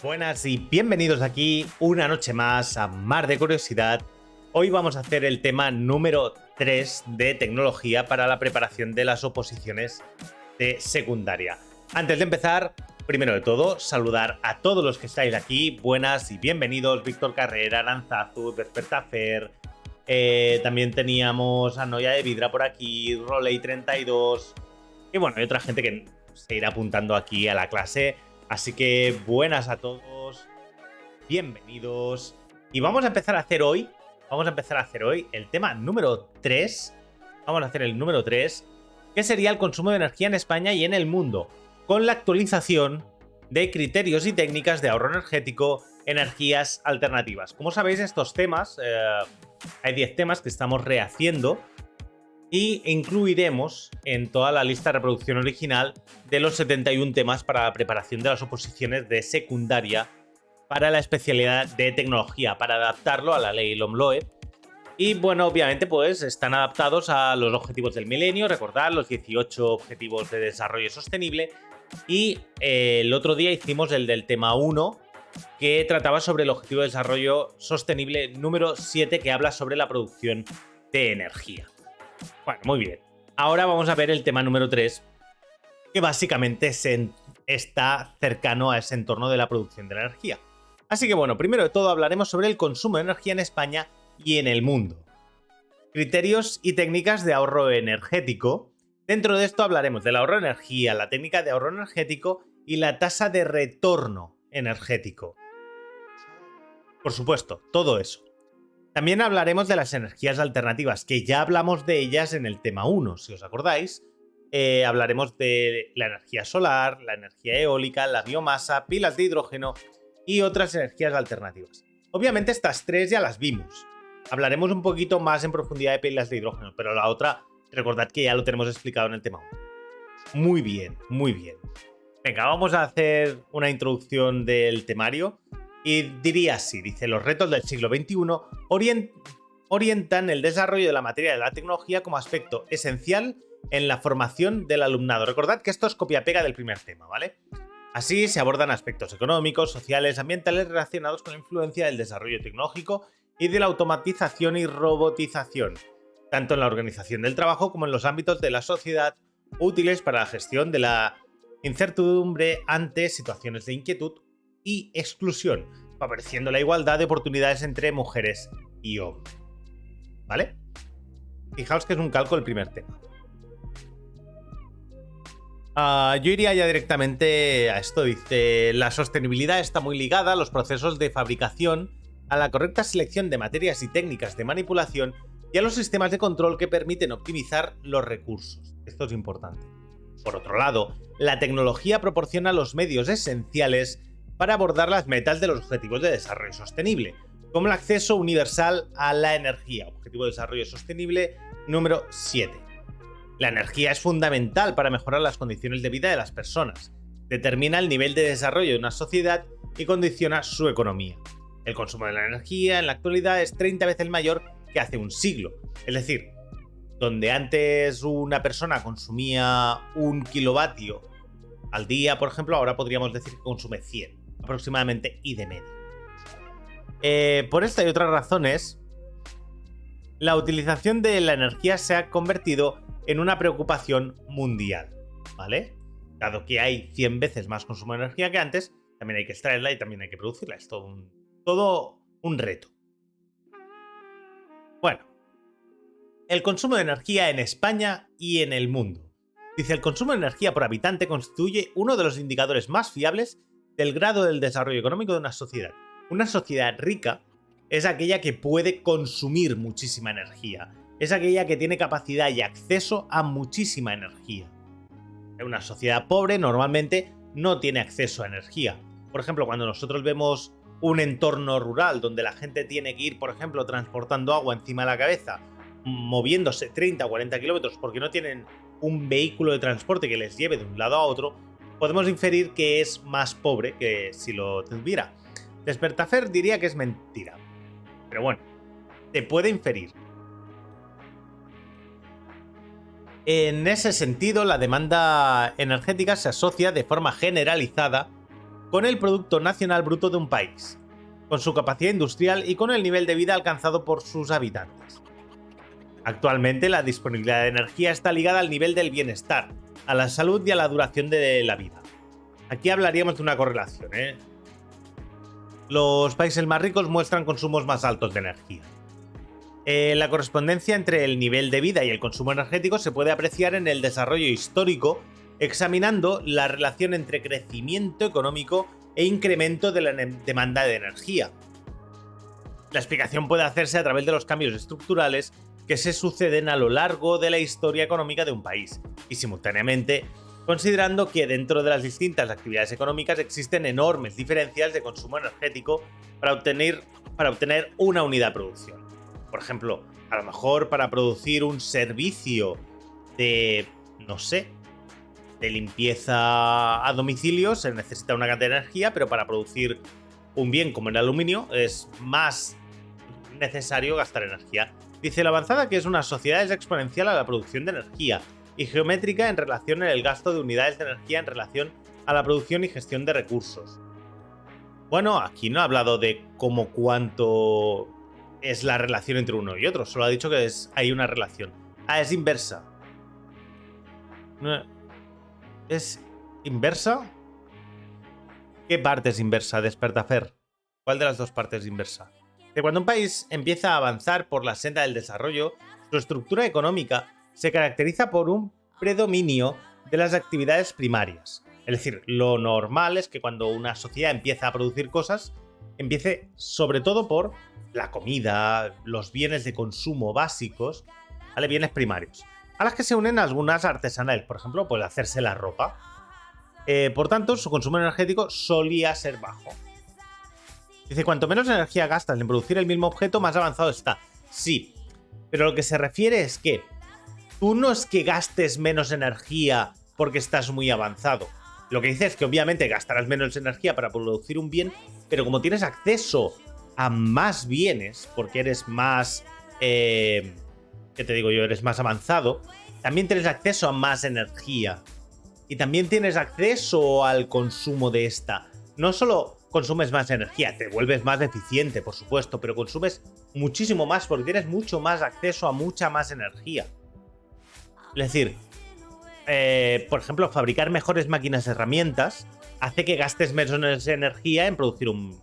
Buenas y bienvenidos aquí una noche más a Mar de Curiosidad. Hoy vamos a hacer el tema número 3 de tecnología para la preparación de las oposiciones de secundaria. Antes de empezar, primero de todo, saludar a todos los que estáis aquí. Buenas y bienvenidos, Víctor Carrera, Aranzazu, Despertafer. También teníamos a Noia de Vidra por aquí, Roley32. Y bueno, hay otra gente que se irá apuntando aquí a la clase. Así que buenas a todos, bienvenidos. Y vamos a empezar a hacer hoy el tema número 3. Vamos a hacer el número 3, que sería el consumo de energía en España y en el mundo, con la actualización de criterios y técnicas de ahorro energético, energías alternativas. Como sabéis, estos temas, hay 10 temas que estamos rehaciendo y incluiremos en toda la lista de reproducción original de los 71 temas para la preparación de las oposiciones de secundaria para la especialidad de tecnología, para adaptarlo a la ley LOMLOE. Y bueno, obviamente pues están adaptados a los objetivos del milenio, recordad los 18 objetivos de desarrollo sostenible. Y el otro día hicimos el del tema 1, que trataba sobre el objetivo de desarrollo sostenible número 7, que habla sobre la producción de energía. Bueno, muy bien. Ahora vamos a ver el tema número 3, que básicamente está cercano a ese entorno de la producción de la energía. Así que bueno, primero de todo hablaremos sobre el consumo de energía en España y en el mundo. Criterios y técnicas de ahorro energético. Dentro de esto hablaremos del ahorro de energía, la técnica de ahorro energético y la tasa de retorno energético. Por supuesto, todo eso. También hablaremos de las energías alternativas, que ya hablamos de ellas en el tema 1, si os acordáis. Hablaremos de la energía solar, la energía eólica, la biomasa, pilas de hidrógeno y otras energías alternativas. Obviamente estas tres ya las vimos. Hablaremos un poquito más en profundidad de pilas de hidrógeno, pero la otra, recordad que ya lo tenemos explicado en el tema 1. Muy bien, muy bien. Venga, vamos a hacer una introducción del temario. Y diría así, dice, los retos del siglo XXI orientan el desarrollo de la materia de la tecnología como aspecto esencial en la formación del alumnado. Recordad que esto es copia-pega del primer tema, ¿vale? Así se abordan aspectos económicos, sociales, ambientales relacionados con la influencia del desarrollo tecnológico y de la automatización y robotización, tanto en la organización del trabajo como en los ámbitos de la sociedad, útiles para la gestión de la incertidumbre ante situaciones de inquietud y exclusión, favoreciendo la igualdad de oportunidades entre mujeres y hombres. ¿Vale? Fijaos que es un calco el primer tema. Yo iría ya directamente a esto. Dice, la sostenibilidad está muy ligada a los procesos de fabricación, a la correcta selección de materias y técnicas de manipulación y a los sistemas de control que permiten optimizar los recursos. Esto es importante. Por otro lado, la tecnología proporciona los medios esenciales para abordar las metas de los Objetivos de Desarrollo Sostenible, como el acceso universal a la energía, Objetivo de Desarrollo Sostenible número 7. La energía es fundamental para mejorar las condiciones de vida de las personas, determina el nivel de desarrollo de una sociedad y condiciona su economía. El consumo de la energía en la actualidad es 30 veces mayor que hace un siglo, es decir, donde antes una persona consumía 1 kilovatio al día, por ejemplo, ahora podríamos decir que consume 100 aproximadamente y de media. Por esta y otras razones, la utilización de la energía se ha convertido en una preocupación mundial, ¿vale? Dado que hay 100 veces más consumo de energía que antes, también hay que extraerla y también hay que producirla. Es todo un reto. Bueno, el consumo de energía en España y en el mundo. Dice, el consumo de energía por habitante constituye uno de los indicadores más fiables del grado del desarrollo económico de una sociedad. Una sociedad rica es aquella que puede consumir muchísima energía. Es aquella que tiene capacidad y acceso a muchísima energía. Una sociedad pobre normalmente no tiene acceso a energía. Por ejemplo, cuando nosotros vemos un entorno rural donde la gente tiene que ir, por ejemplo, transportando agua encima de la cabeza, moviéndose 30 o 40 kilómetros porque no tienen un vehículo de transporte que les lleve de un lado a otro, podemos inferir que es más pobre que si lo tuviera. Despertafer diría que es mentira. Pero bueno, se puede inferir. En ese sentido, la demanda energética se asocia de forma generalizada con el Producto Nacional Bruto de un país, con su capacidad industrial y con el nivel de vida alcanzado por sus habitantes. Actualmente, la disponibilidad de energía está ligada al nivel del bienestar, a la salud y a la duración de la vida. Aquí hablaríamos de una correlación, Los países más ricos muestran consumos más altos de energía. La correspondencia entre el nivel de vida y el consumo energético se puede apreciar en el desarrollo histórico, examinando la relación entre crecimiento económico e incremento de la demanda de energía. La explicación puede hacerse a través de los cambios estructurales que se suceden a lo largo de la historia económica de un país, y simultáneamente considerando que dentro de las distintas actividades económicas existen enormes diferencias de consumo energético para obtener una unidad de producción. Por ejemplo, a lo mejor para producir un servicio de, de limpieza a domicilio se necesita una cantidad de energía, pero para producir un bien como el aluminio es más necesario gastar energía. Dice, la avanzada que es una sociedad es exponencial a la producción de energía y geométrica en relación en el gasto de unidades de energía en relación a la producción y gestión de recursos. Bueno, aquí no ha hablado de cuánto es la relación entre uno y otro, solo ha dicho que hay una relación. Ah, es inversa. ¿Es inversa? ¿Qué parte es inversa, Despertafer? ¿Cuál de las dos partes es inversa? Que cuando un país empieza a avanzar por la senda del desarrollo, su estructura económica se caracteriza por un predominio de las actividades primarias. Es decir, lo normal es que cuando una sociedad empieza a producir cosas, empiece sobre todo por la comida, los bienes de consumo básicos, ¿vale? Bienes primarios, a las que se unen algunas artesanales, por ejemplo, pues hacerse la ropa. Por tanto, su consumo energético solía ser bajo. Dice, cuanto menos energía gastas en producir el mismo objeto, más avanzado está. Sí, pero lo que se refiere es que tú no es que gastes menos energía porque estás muy avanzado. Lo que dice es que obviamente gastarás menos energía para producir un bien, pero como tienes acceso a más bienes, porque eres más... ¿qué te digo yo? Eres más avanzado, también tienes acceso a más energía. Y también tienes acceso al consumo de esta. No solo consumes más energía, te vuelves más eficiente, por supuesto, pero consumes muchísimo más porque tienes mucho más acceso a mucha más energía. Es decir, por ejemplo, fabricar mejores máquinas y herramientas hace que gastes menos energía en producir un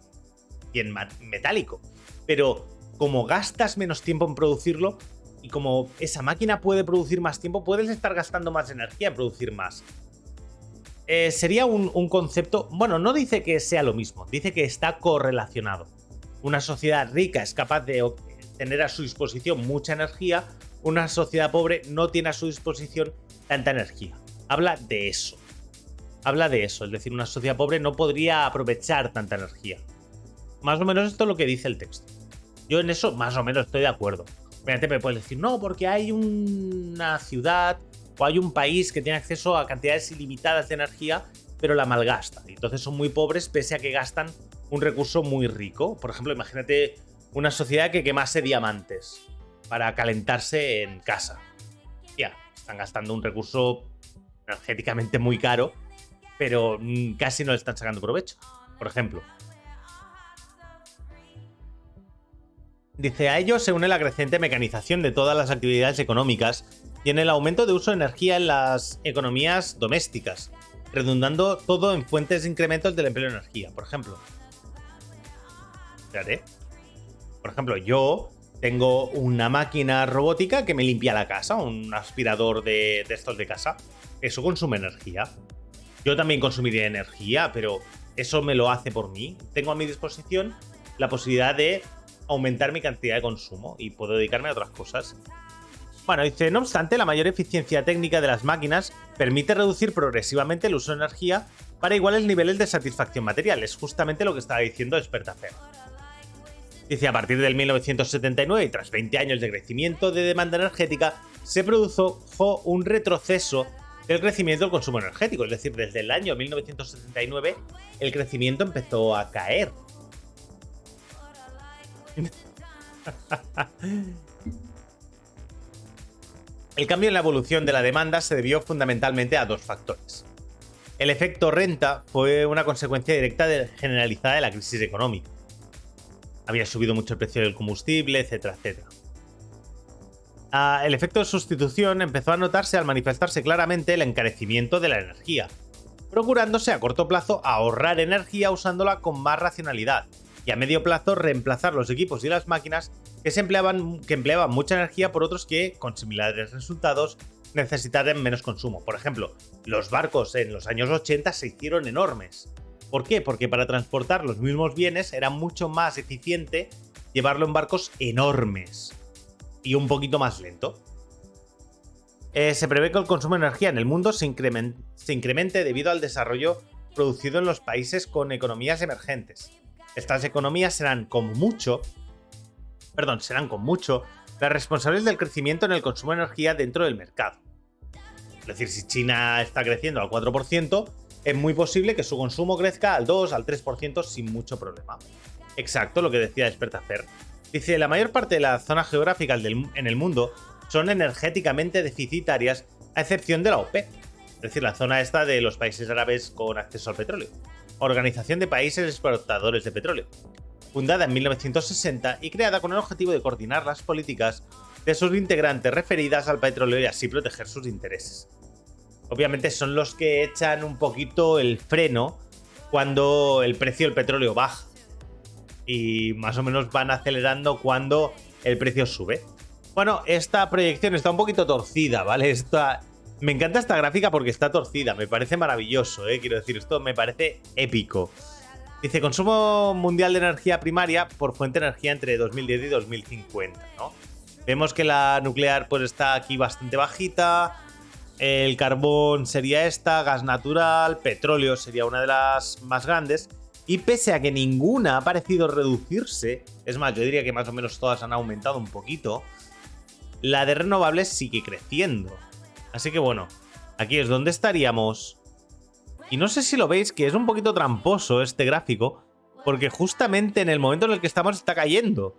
bien metálico. Pero como gastas menos tiempo en producirlo y como esa máquina puede producir más tiempo, puedes estar gastando más energía en producir más. Sería un concepto... Bueno, no dice que sea lo mismo, dice que está correlacionado. Una sociedad rica es capaz de tener a su disposición mucha energía, una sociedad pobre no tiene a su disposición tanta energía. Habla de eso. Es decir, una sociedad pobre no podría aprovechar tanta energía. Más o menos esto es lo que dice el texto. Yo en eso más o menos estoy de acuerdo. Obviamente me puedes decir, no, porque hay una ciudad o hay un país que tiene acceso a cantidades ilimitadas de energía, pero la malgasta. Y entonces son muy pobres pese a que gastan un recurso muy rico. Por ejemplo, imagínate una sociedad que quemase diamantes para calentarse en casa. Ya, están gastando un recurso energéticamente muy caro, pero casi no le están sacando provecho. Por ejemplo. Dice, a ello se une la creciente mecanización de todas las actividades económicas y en el aumento de uso de energía en las economías domésticas, redundando todo en fuentes de incrementos del empleo de energía. Por ejemplo, yo tengo una máquina robótica que me limpia la casa, un aspirador de estos de casa. Eso consume energía. Yo también consumiría energía, pero eso me lo hace por mí. Tengo a mi disposición la posibilidad de aumentar mi cantidad de consumo y puedo dedicarme a otras cosas. Bueno, dice, no obstante, la mayor eficiencia técnica de las máquinas permite reducir progresivamente el uso de energía para iguales niveles de satisfacción material. Es justamente lo que estaba diciendo Despertafer. Dice, a partir del 1979 y tras 20 años de crecimiento de demanda energética, se produjo un retroceso del crecimiento del consumo energético. Es decir, desde el año 1979 el crecimiento empezó a caer. El cambio en la evolución de la demanda se debió fundamentalmente a dos factores. El efecto renta fue una consecuencia directa generalizada de la crisis económica. Había subido mucho el precio del combustible, etcétera, etcétera. El efecto de sustitución empezó a notarse al manifestarse claramente el encarecimiento de la energía, procurándose a corto plazo ahorrar energía usándola con más racionalidad, y a medio plazo reemplazar los equipos y las máquinas que empleaban mucha energía por otros que, con similares resultados, necesitaran menos consumo. Por ejemplo, los barcos en los años 80 se hicieron enormes. ¿Por qué? Porque para transportar los mismos bienes era mucho más eficiente llevarlo en barcos enormes y un poquito más lento. Se prevé que el consumo de energía en el mundo se incremente debido al desarrollo producido en los países con economías emergentes. Estas economías serán con mucho las responsables del crecimiento en el consumo de energía dentro del mercado. Es decir, si China está creciendo al 4%, es muy posible que su consumo crezca al 2, al 3% sin mucho problema. Exacto, lo que decía Despertafer. Dice, la mayor parte de las zonas geográficas en el mundo son energéticamente deficitarias, a excepción de la OPEP, es decir, la zona esta de los países árabes con acceso al petróleo, Organización de Países Exportadores de Petróleo, fundada en 1960 y creada con el objetivo de coordinar las políticas de sus integrantes referidas al petróleo y así proteger sus intereses. Obviamente son los que echan un poquito el freno cuando el precio del petróleo baja y más o menos van acelerando cuando el precio sube. Bueno, esta proyección está un poquito torcida, ¿vale? Me encanta esta gráfica porque está torcida, me parece maravilloso, quiero decir, esto me parece épico. Dice, consumo mundial de energía primaria por fuente de energía entre 2010 y 2050, ¿no? Vemos que la nuclear pues está aquí bastante bajita, el carbón sería esta, gas natural, petróleo sería una de las más grandes, y pese a que ninguna ha parecido reducirse, es más, yo diría que más o menos todas han aumentado un poquito, la de renovables sigue creciendo. Así que bueno, aquí es donde estaríamos. Y no sé si lo veis, que es un poquito tramposo este gráfico, porque justamente en el momento en el que estamos está cayendo.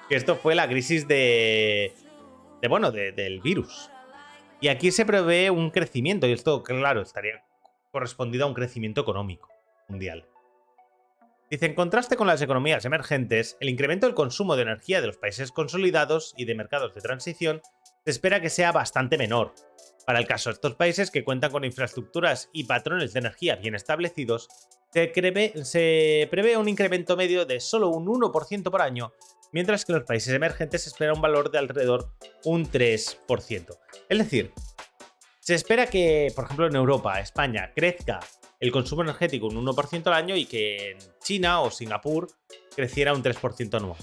Que esto fue la crisis del virus. Y aquí se prevé un crecimiento, y esto, claro, estaría correspondido a un crecimiento económico mundial. Dice, en contraste con las economías emergentes, el incremento del consumo de energía de los países consolidados y de mercados de transición se espera que sea bastante menor. Para el caso de estos países que cuentan con infraestructuras y patrones de energía bien establecidos, se prevé un incremento medio de solo un 1% por año, mientras que en los países emergentes se espera un valor de alrededor un 3%. Es decir, se espera que, por ejemplo, en Europa, España, crezca el consumo energético un 1% al año y que en China o Singapur creciera un 3% anual.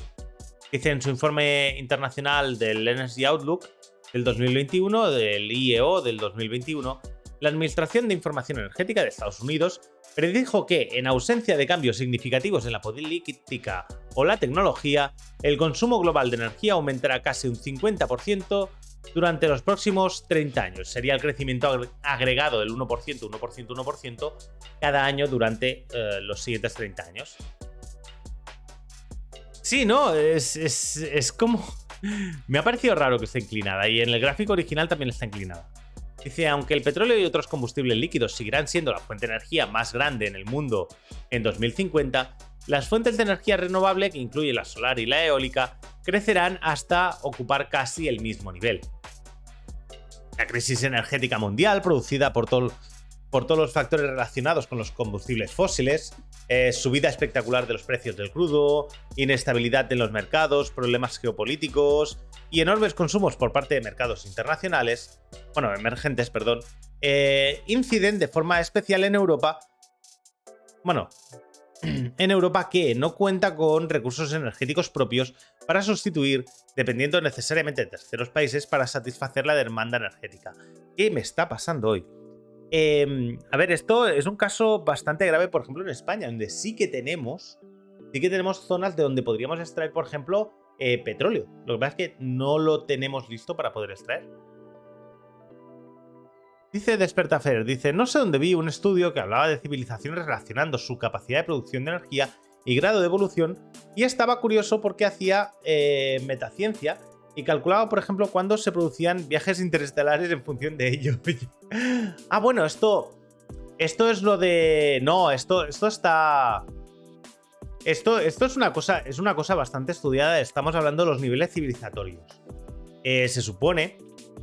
Dice en su informe internacional del Energy Outlook del 2021, del IEO del 2021, la Administración de Información Energética de Estados Unidos predijo que, en ausencia de cambios significativos en la política o la tecnología, el consumo global de energía aumentará casi un 50% durante los próximos 30 años. Sería el crecimiento agregado del 1%, 1%, 1% cada año durante los siguientes 30 años. Sí, ¿no? Es como... Me ha parecido raro que esté inclinada y en el gráfico original también está inclinada. Dice, aunque el petróleo y otros combustibles líquidos seguirán siendo la fuente de energía más grande en el mundo en 2050, las fuentes de energía renovable, que incluyen la solar y la eólica, crecerán hasta ocupar casi el mismo nivel. La crisis energética mundial, producida por todos los factores relacionados con los combustibles fósiles, subida espectacular de los precios del crudo, inestabilidad en los mercados, problemas geopolíticos y enormes consumos por parte de mercados emergentes, inciden de forma especial en Europa, que no cuenta con recursos energéticos propios para sustituir, dependiendo necesariamente de terceros países para satisfacer la demanda energética. ¿Qué me está pasando hoy? Esto es un caso bastante grave, por ejemplo, en España, donde sí que tenemos zonas de donde podríamos extraer, por ejemplo, petróleo. Lo que pasa es que no lo tenemos listo para poder extraer. Dice Despertafer, no sé dónde vi un estudio que hablaba de civilizaciones relacionando su capacidad de producción de energía y grado de evolución, y estaba curioso porque hacía metaciencia y calculaba, por ejemplo, cuándo se producían viajes interestelares en función de ello. Esto Esto es lo de... No, esto está... Esto es una cosa bastante estudiada. Estamos hablando de los niveles civilizatorios. Se supone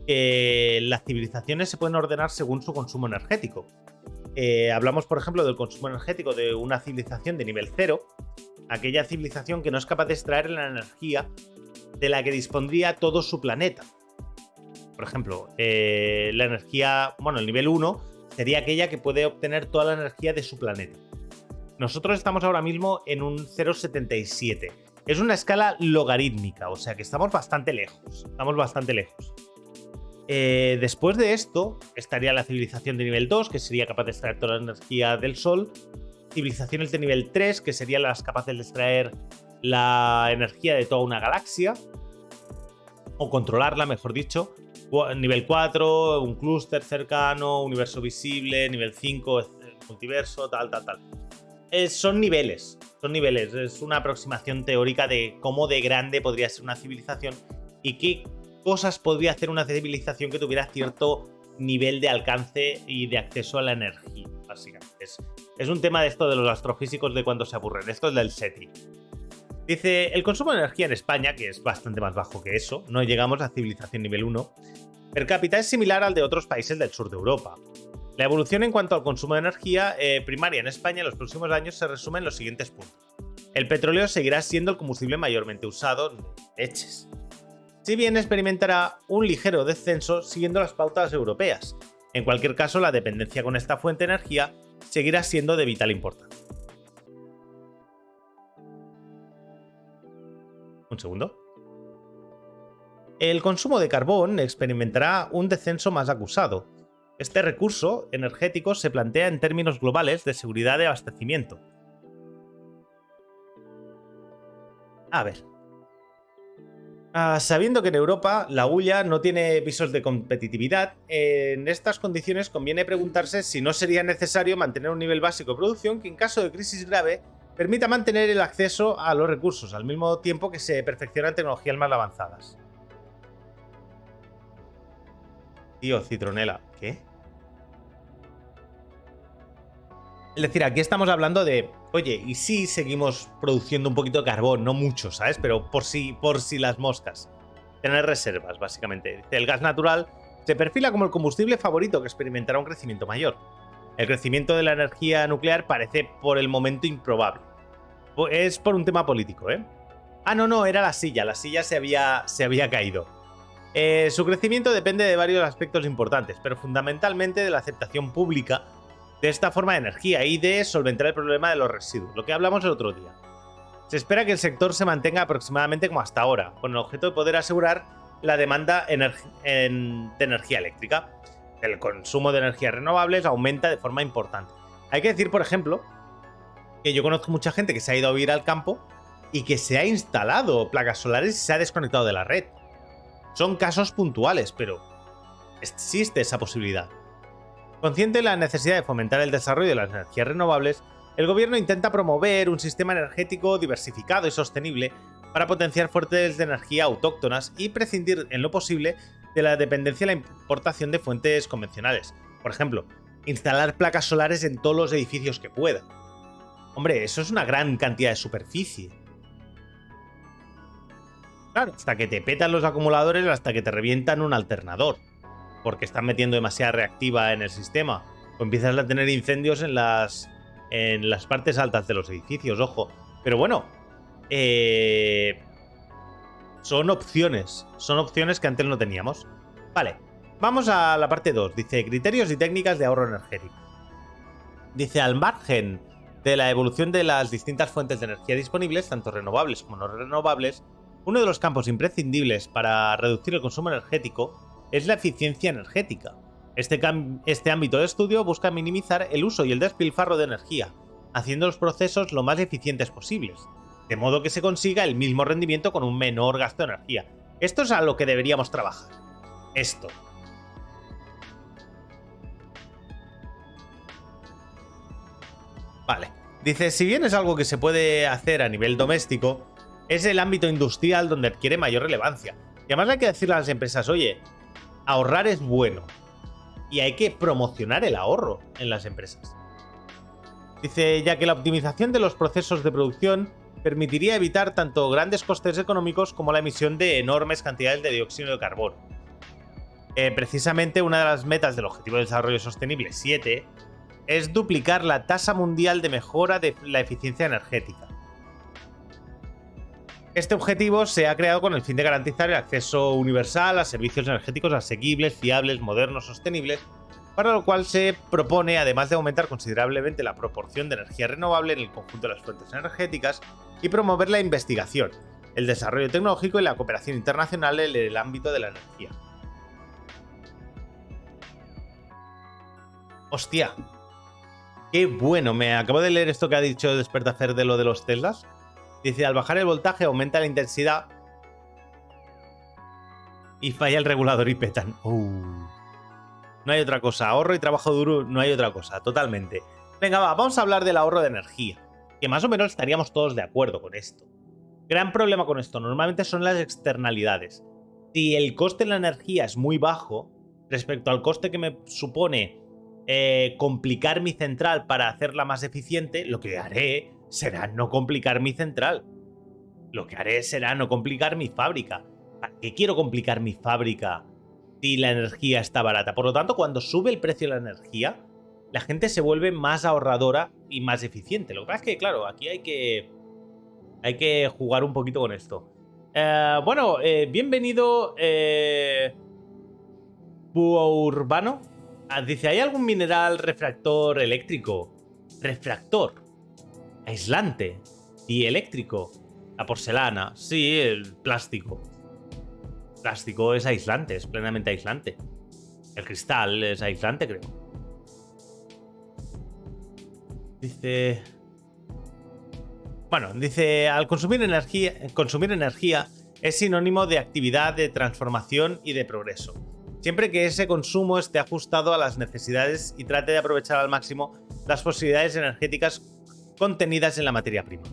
que las civilizaciones se pueden ordenar según su consumo energético. Hablamos, por ejemplo, del consumo energético de una civilización de nivel 0, aquella civilización que no es capaz de extraer la energía de la que dispondría todo su planeta. Por ejemplo, la energía, bueno, el nivel 1 sería aquella que puede obtener toda la energía de su planeta. Nosotros estamos ahora mismo en un 0,77. Es una escala logarítmica, o sea que estamos bastante lejos. Después de esto estaría la civilización de nivel 2, que sería capaz de extraer toda la energía del Sol. Civilizaciones de nivel 3, que serían las capaces de extraer la energía de toda una galaxia. O controlarla, mejor dicho. Nivel 4, un clúster cercano, universo visible. Nivel 5, multiverso, tal. Son niveles. Es una aproximación teórica de cómo de grande podría ser una civilización y qué cosas podría hacer una civilización que tuviera cierto nivel de alcance y de acceso a la energía, básicamente. Es un tema de esto de los astrofísicos de cuando se aburren. Esto es del SETI. Dice, el consumo de energía en España, que es bastante más bajo que eso, no llegamos a civilización nivel 1, per cápita es similar al de otros países del sur de Europa. La evolución en cuanto al consumo de energía primaria en España en los próximos años se resume en los siguientes puntos. El petróleo seguirá siendo el combustible mayormente usado, leches. Si bien experimentará un ligero descenso siguiendo las pautas europeas. En cualquier caso, la dependencia con esta fuente de energía seguirá siendo de vital importancia. Un segundo. El consumo de carbón experimentará un descenso más acusado. Este recurso energético se plantea en términos globales de seguridad de abastecimiento. A ver. Sabiendo que en Europa la hulla no tiene visos de competitividad, en estas condiciones conviene preguntarse si no sería necesario mantener un nivel básico de producción que en caso de crisis grave permita mantener el acceso a los recursos, al mismo tiempo que se perfeccionan tecnologías más avanzadas. Tío, citronela, ¿qué? Es decir, aquí estamos hablando de, oye, ¿y si seguimos produciendo un poquito de carbón? No mucho, ¿sabes? Pero por si las moscas. Tener reservas, básicamente. Dice, el gas natural se perfila como el combustible favorito que experimentará un crecimiento mayor. El crecimiento de la energía nuclear parece por el momento improbable. Es por un tema político, ¿eh? Ah, no, era la silla. La silla se había caído. Su crecimiento depende de varios aspectos importantes, pero fundamentalmente de la aceptación pública de esta forma de energía y de solventar el problema de los residuos, lo que hablamos el otro día. Se espera que el sector se mantenga aproximadamente como hasta ahora, con el objeto de poder asegurar la demanda de energía eléctrica. El consumo de energías renovables aumenta de forma importante. Hay que decir, por ejemplo, que yo conozco mucha gente que se ha ido a vivir al campo y que se ha instalado placas solares y se ha desconectado de la red. Son casos puntuales, pero existe esa posibilidad. Consciente de la necesidad de fomentar el desarrollo de las energías renovables, el gobierno intenta promover un sistema energético diversificado y sostenible para potenciar fuentes de energía autóctonas y prescindir en lo posible de la dependencia de la importación de fuentes convencionales. Por ejemplo, instalar placas solares en todos los edificios que pueda. Hombre, eso es una gran cantidad de superficie. Claro, hasta que te petan los acumuladores, hasta que te revientan un alternador, porque están metiendo demasiada reactiva en el sistema, o empiezas a tener incendios en las partes altas de los edificios, ojo. Pero bueno, son opciones que antes no teníamos. Vale, vamos a la parte 2. Dice, criterios y técnicas de ahorro energético. Dice, al margen de la evolución de las distintas fuentes de energía disponibles, tanto renovables como no renovables, uno de los campos imprescindibles para reducir el consumo energético es la eficiencia energética. Este ámbito de estudio busca minimizar el uso y el despilfarro de energía, haciendo los procesos lo más eficientes posibles, de modo que se consiga el mismo rendimiento con un menor gasto de energía. Esto es a lo que deberíamos trabajar. Esto. Vale. Dice, si bien es algo que se puede hacer a nivel doméstico, es el ámbito industrial donde adquiere mayor relevancia. Y además hay que decirle a las empresas, oye, ahorrar es bueno. y hay que promocionar el ahorro en las empresas. Dice, ya que la optimización de los procesos de producción permitiría evitar tanto grandes costes económicos como la emisión de enormes cantidades de dióxido de carbono. Precisamente una de las metas del Objetivo de Desarrollo Sostenible 7 es duplicar la tasa mundial de mejora de la eficiencia energética. Este objetivo se ha creado con el fin de garantizar el acceso universal a servicios energéticos asequibles, fiables, modernos, sostenibles, para lo cual se propone, además de aumentar considerablemente la proporción de energía renovable en el conjunto de las fuentes energéticas, y promover la investigación, el desarrollo tecnológico y la cooperación internacional en el ámbito de la energía. ¡Hostia! ¡Qué bueno! Me acabo de leer esto que ha dicho Despertafer de lo de los Teslas. Dice, al bajar el voltaje aumenta la intensidad y falla el regulador y petan. No hay otra cosa. Ahorro y trabajo duro, no hay otra cosa. Totalmente. Venga, vamos a hablar del ahorro de energía. Que más o menos estaríamos todos de acuerdo con esto. Gran problema con esto normalmente son las externalidades. Si el coste de la energía es muy bajo respecto al coste que me supone complicar mi central para hacerla más eficiente, lo que haré será no complicar mi central. Lo que haré será no complicar mi fábrica. ¿Para qué quiero complicar mi fábrica si la energía está barata? Por lo tanto, cuando sube el precio de la energía, la gente se vuelve más ahorradora y más eficiente. Lo que pasa es que, claro, aquí hay que jugar un poquito con esto. Bienvenido, Búho Urbano. Dice, ¿hay algún mineral refractor eléctrico? Refractor. Aislante. Y eléctrico. La porcelana. Sí, el plástico. El plástico es aislante, es plenamente aislante. El cristal es aislante, creo. Dice... Bueno, dice, al consumir energía es sinónimo de actividad, de transformación y de progreso. Siempre que ese consumo esté ajustado a las necesidades y trate de aprovechar al máximo las posibilidades energéticas contenidas en la materia prima.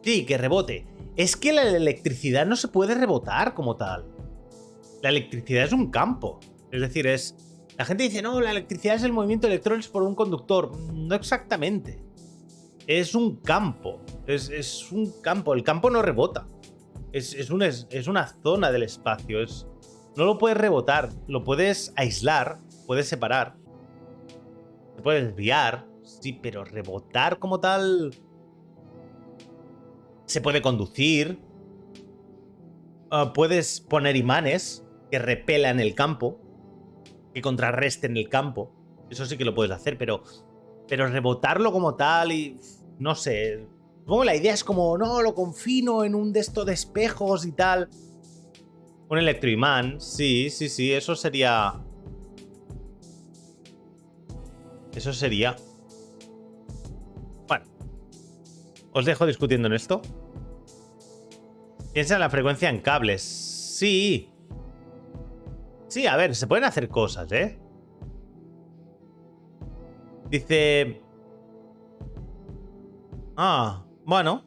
Sí, que rebote. Es que la electricidad no se puede rebotar como tal. La electricidad es un campo. Es decir, la gente dice, no, la electricidad es el movimiento de electrones por un conductor. No exactamente. Es un campo. Es un campo. El campo no rebota. Es una zona del espacio. No lo puedes rebotar. Lo puedes aislar. Puedes separar. Te puedes desviar. Sí, pero rebotar como tal... Se puede conducir. Puedes poner imanes que repelan el campo. Que contrarresten el campo. Eso sí que lo puedes hacer, pero rebotarlo como tal y... No sé. Supongo la idea es como, no, lo confino en un de estos de espejos y tal. Un electroimán. Sí, eso sería... Bueno. Os dejo discutiendo en esto. Piensa en la frecuencia en cables. Sí. Sí, a ver, se pueden hacer cosas, ¿eh? Dice... Bueno.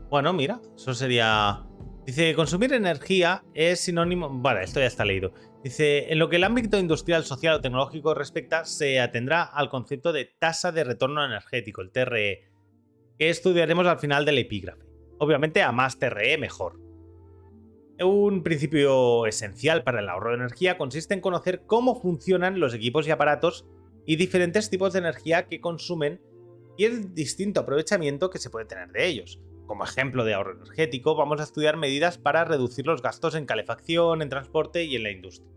Bueno, mira, eso sería... Dice, consumir energía es sinónimo... Bueno, esto ya está leído. Dice, en lo que el ámbito industrial, social o tecnológico respecta, se atendrá al concepto de tasa de retorno energético, el TRE, que estudiaremos al final del epígrafe. Obviamente, a más TRE, mejor. Un principio esencial para el ahorro de energía consiste en conocer cómo funcionan los equipos y aparatos y diferentes tipos de energía que consumen y el distinto aprovechamiento que se puede tener de ellos. Como ejemplo de ahorro energético, vamos a estudiar medidas para reducir los gastos en calefacción, en transporte y en la industria.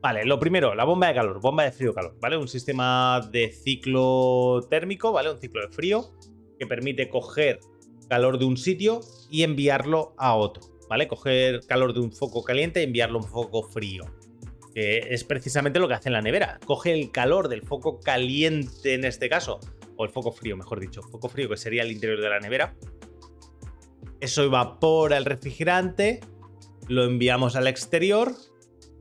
Vale, lo primero, la bomba de calor, bomba de frío-calor, ¿vale? Un sistema de ciclo térmico, ¿vale? Un ciclo de frío que permite coger calor de un sitio y enviarlo a otro, ¿vale? Coger calor de un foco caliente y enviarlo a un foco frío. Que es precisamente lo que hace en la nevera. Coge el calor del foco caliente en este caso, o el foco frío, mejor dicho. Foco frío, que sería el interior de la nevera. Eso evapora el refrigerante, lo enviamos al exterior.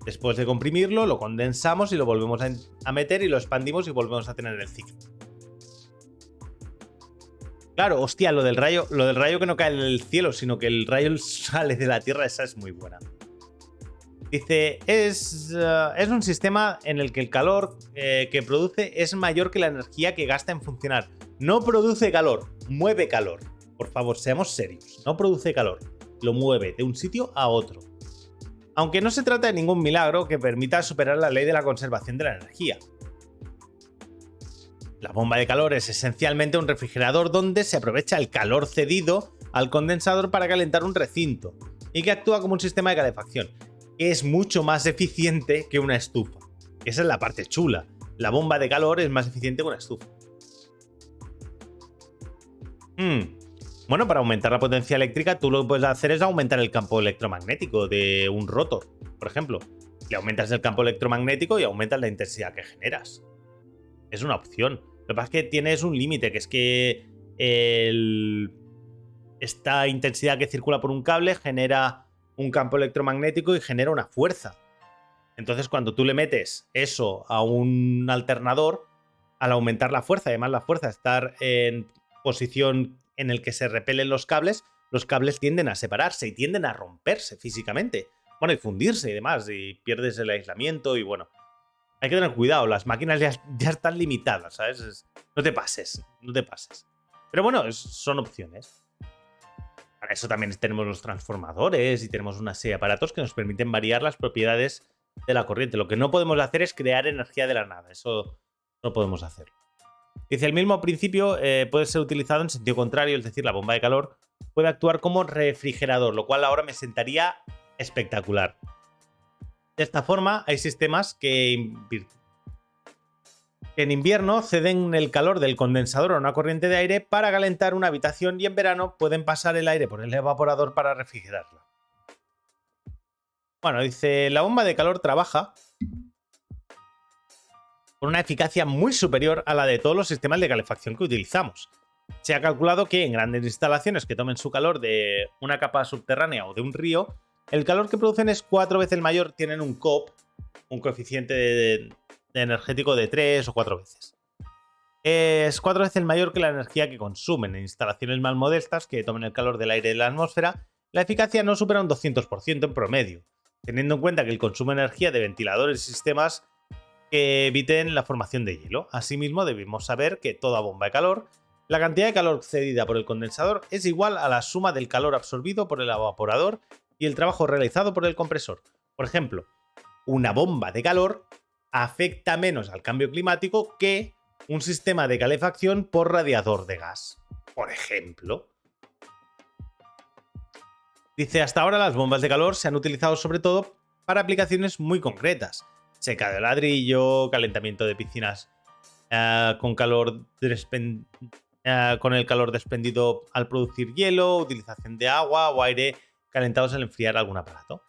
Después de comprimirlo, lo condensamos y lo volvemos a meter y lo expandimos y volvemos a tener el ciclo. Claro, hostia, lo del rayo que no cae del cielo, sino que el rayo sale de la Tierra, esa es muy buena. Dice, es un sistema en el que el calor que produce es mayor que la energía que gasta en funcionar. No produce calor, mueve calor. Por favor, seamos serios. No produce calor, lo mueve de un sitio a otro. Aunque no se trata de ningún milagro que permita superar la ley de la conservación de la energía. La bomba de calor es esencialmente un refrigerador donde se aprovecha el calor cedido al condensador para calentar un recinto y que actúa como un sistema de calefacción, que es mucho más eficiente que una estufa. Esa es la parte chula. La bomba de calor es más eficiente que una estufa. Bueno, para aumentar la potencia eléctrica, tú lo que puedes hacer es aumentar el campo electromagnético de un rotor, por ejemplo. Le aumentas el campo electromagnético y aumentas la intensidad que generas. Es una opción. Lo que pasa es que tienes un límite, que es que esta intensidad que circula por un cable genera un campo electromagnético y genera una fuerza. Entonces, cuando tú le metes eso a un alternador, al aumentar la fuerza, además la fuerza estar en posición en el que se repelen los cables tienden a separarse y tienden a romperse físicamente. Bueno, y fundirse y demás, y pierdes el aislamiento y bueno. Hay que tener cuidado, las máquinas ya están limitadas, ¿sabes? No te pases. Pero bueno, son opciones. Para eso también tenemos los transformadores y tenemos una serie de aparatos que nos permiten variar las propiedades de la corriente. Lo que no podemos hacer es crear energía de la nada. Eso no podemos hacer. Dice, el mismo principio puede ser utilizado en sentido contrario, es decir, la bomba de calor puede actuar como refrigerador, lo cual ahora me sentaría espectacular. De esta forma, hay sistemas que en invierno ceden el calor del condensador a una corriente de aire para calentar una habitación y en verano pueden pasar el aire por el evaporador para refrigerarla. Bueno, dice, la bomba de calor trabaja con una eficacia muy superior a la de todos los sistemas de calefacción que utilizamos. Se ha calculado que en grandes instalaciones que tomen su calor de una capa subterránea o de un río, el calor que producen es 4 veces mayor, tienen un COP, un coeficiente de energético de 3 o 4 veces. Es 4 veces mayor que la energía que consumen. En instalaciones más modestas que tomen el calor del aire de la atmósfera, la eficacia no supera un 200% en promedio, teniendo en cuenta que el consumo de energía de ventiladores y sistemas que eviten la formación de hielo. Asimismo, debemos saber que toda bomba de calor, la cantidad de calor cedida por el condensador es igual a la suma del calor absorbido por el evaporador y el trabajo realizado por el compresor. Por ejemplo, una bomba de calor afecta menos al cambio climático que un sistema de calefacción por radiador de gas, por ejemplo. Dice, hasta ahora las bombas de calor se han utilizado sobre todo para aplicaciones muy concretas. Seca de ladrillo, calentamiento de piscinas con el calor desprendido al producir hielo, utilización de agua o aire calentados al enfriar algún aparato.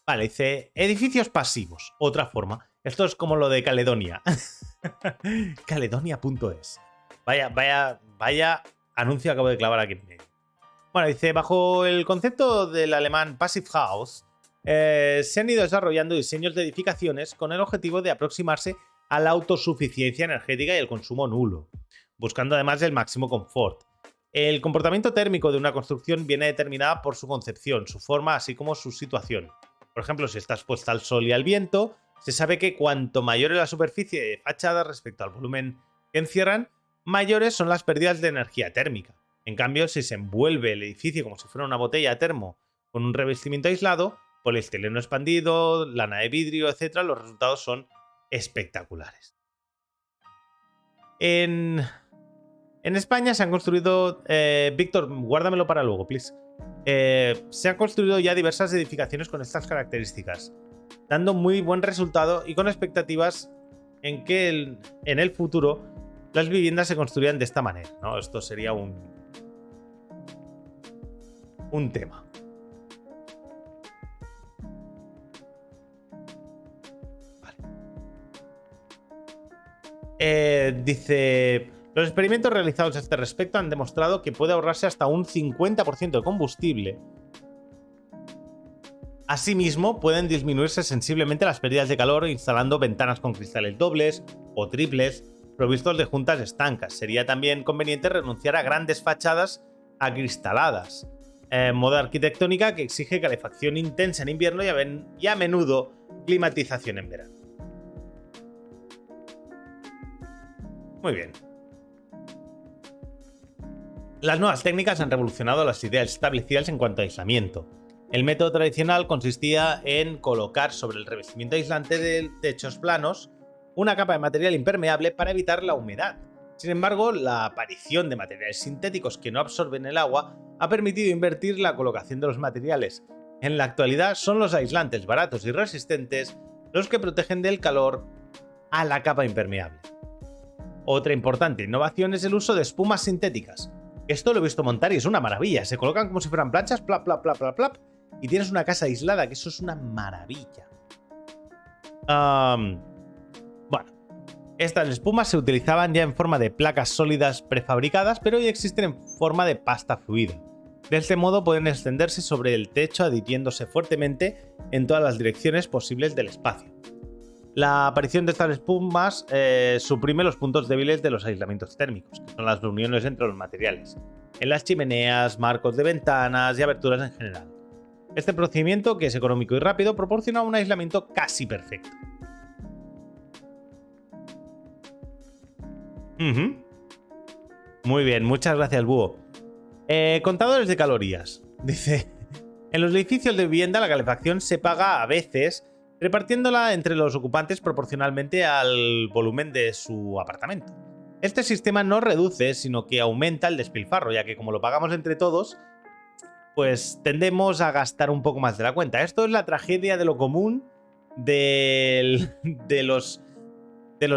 Vale, dice, edificios pasivos, otra forma. Esto es como lo de Caledonia. Caledonia.es. Vaya anuncio acabo de clavar aquí en medio. Bueno, dice, bajo el concepto del alemán Passive House, se han ido desarrollando diseños de edificaciones con el objetivo de aproximarse a la autosuficiencia energética y el consumo nulo, buscando además el máximo confort. El comportamiento térmico de una construcción viene determinado por su concepción, su forma, así como su situación. Por ejemplo, si está expuesta al sol y al viento, se sabe que cuanto mayor es la superficie de fachada respecto al volumen que encierran, mayores son las pérdidas de energía térmica. En cambio, si se envuelve el edificio como si fuera una botella de termo con un revestimiento aislado, poliestileno expandido, lana de vidrio, etc., los resultados son espectaculares. En España se han construido... Víctor, guárdamelo para luego, please. Se han construido ya diversas edificaciones con estas características, dando muy buen resultado y con expectativas en que en el futuro las viviendas se construyan de esta manera, ¿no? Esto sería un tema. Dice, los experimentos realizados a este respecto han demostrado que puede ahorrarse hasta un 50% de combustible. Asimismo, pueden disminuirse sensiblemente las pérdidas de calor instalando ventanas con cristales dobles o triples provistos de juntas estancas. Sería también conveniente renunciar a grandes fachadas acristaladas. moda arquitectónica que exige calefacción intensa en invierno y a menudo climatización en verano. Muy bien. Las nuevas técnicas han revolucionado las ideas establecidas en cuanto a aislamiento. El método tradicional consistía en colocar sobre el revestimiento aislante de techos planos una capa de material impermeable para evitar la humedad. Sin embargo, la aparición de materiales sintéticos que no absorben el agua ha permitido invertir la colocación de los materiales. En la actualidad son los aislantes baratos y resistentes los que protegen del calor a la capa impermeable. Otra importante innovación es el uso de espumas sintéticas. Esto lo he visto montar y es una maravilla. Se colocan como si fueran planchas, plap, plap, plap, plap, plap, y tienes una casa aislada, que eso es una maravilla. Bueno, estas espumas se utilizaban ya en forma de placas sólidas prefabricadas, pero hoy existen en forma de pasta fluida. De este modo pueden extenderse sobre el techo adhiriéndose fuertemente en todas las direcciones posibles del espacio. La aparición de estas espumas suprime los puntos débiles de los aislamientos térmicos, que son las uniones entre los materiales, en las chimeneas, marcos de ventanas y aberturas en general. Este procedimiento, que es económico y rápido, proporciona un aislamiento casi perfecto. Muy bien, muchas gracias, Búho. Contadores de calorías. Dice, en los edificios de vivienda la calefacción se paga a veces repartiéndola entre los ocupantes proporcionalmente al volumen de su apartamento. Este sistema no reduce, sino que aumenta el despilfarro, ya que como lo pagamos entre todos, pues tendemos a gastar un poco más de la cuenta. Esto es la tragedia de lo común de los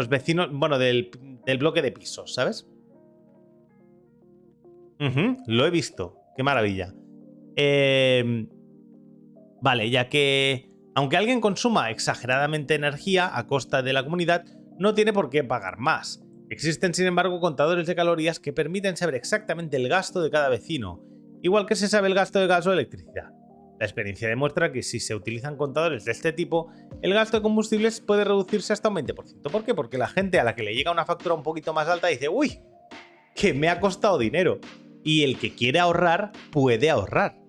vecinos, bueno, del bloque de pisos, ¿sabes? Lo he visto, qué maravilla. Vale, ya que aunque alguien consuma exageradamente energía a costa de la comunidad, no tiene por qué pagar más. Existen, sin embargo, contadores de calorías que permiten saber exactamente el gasto de cada vecino, igual que se sabe el gasto de gas o electricidad. La experiencia demuestra que si se utilizan contadores de este tipo, el gasto de combustibles puede reducirse hasta un 20%. ¿Por qué? Porque la gente a la que le llega una factura un poquito más alta dice, ¡uy! Que me ha costado dinero. Y el que quiere ahorrar, puede ahorrar.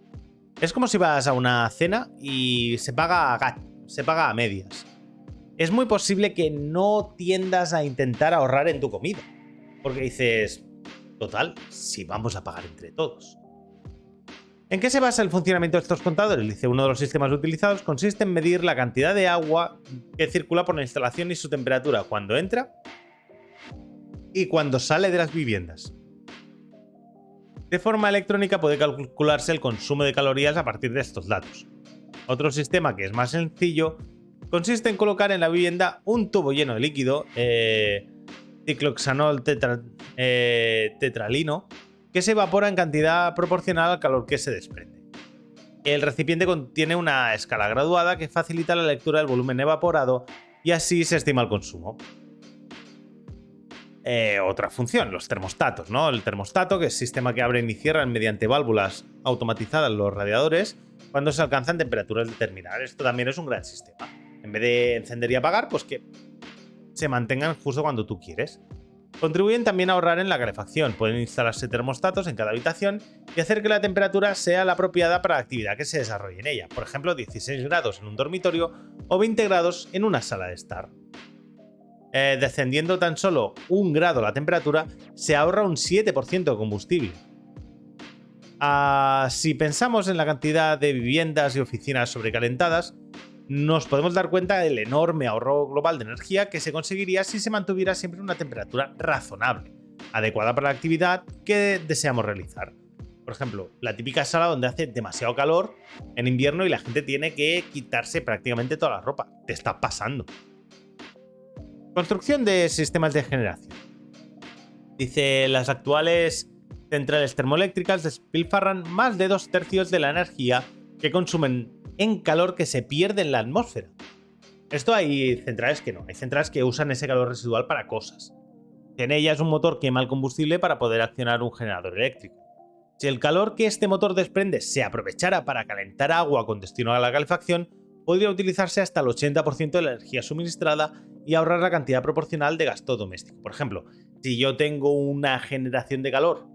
Es como si vas a una cena y se paga a medias. Es muy posible que no tiendas a intentar ahorrar en tu comida, porque dices, total, si vamos a pagar entre todos. ¿En qué se basa el funcionamiento de estos contadores? Dice, uno de los sistemas utilizados consiste en medir la cantidad de agua que circula por la instalación y su temperatura cuando entra y cuando sale de las viviendas. De forma electrónica puede calcularse el consumo de calorías a partir de estos datos. Otro sistema que es más sencillo consiste en colocar en la vivienda un tubo lleno de líquido, ciclohexanol tetralino, que se evapora en cantidad proporcional al calor que se desprende. El recipiente contiene una escala graduada que facilita la lectura del volumen evaporado y así se estima el consumo. Otra función, los termostatos, ¿no? El termostato, que es sistema que abren y cierran mediante válvulas automatizadas los radiadores cuando se alcanzan temperaturas determinadas. Esto también es un gran sistema. En vez de encender y apagar, pues que se mantengan justo cuando tú quieres. Contribuyen también a ahorrar en la calefacción. Pueden instalarse termostatos en cada habitación y hacer que la temperatura sea la apropiada para la actividad que se desarrolle en ella. Por ejemplo, 16 grados en un dormitorio o 20 grados en una sala de estar. Descendiendo tan solo 1 grado la temperatura, se ahorra un 7% de combustible. Si pensamos en la cantidad de viviendas y oficinas sobrecalentadas, nos podemos dar cuenta del enorme ahorro global de energía que se conseguiría si se mantuviera siempre una temperatura razonable, adecuada para la actividad que deseamos realizar. Por ejemplo, la típica sala donde hace demasiado calor en invierno y la gente tiene que quitarse prácticamente toda la ropa. Te está pasando. Construcción de sistemas de generación. Dice, las actuales centrales termoeléctricas despilfarran más de 2/3 de la energía que consumen en calor que se pierde en la atmósfera. Esto hay centrales que no, hay centrales que usan ese calor residual para cosas. En ellas un motor quema el combustible para poder accionar un generador eléctrico. Si el calor que este motor desprende se aprovechara para calentar agua con destino a la calefacción, podría utilizarse hasta el 80% de la energía suministrada y ahorrar la cantidad proporcional de gasto doméstico. Por ejemplo, si yo tengo una generación de calor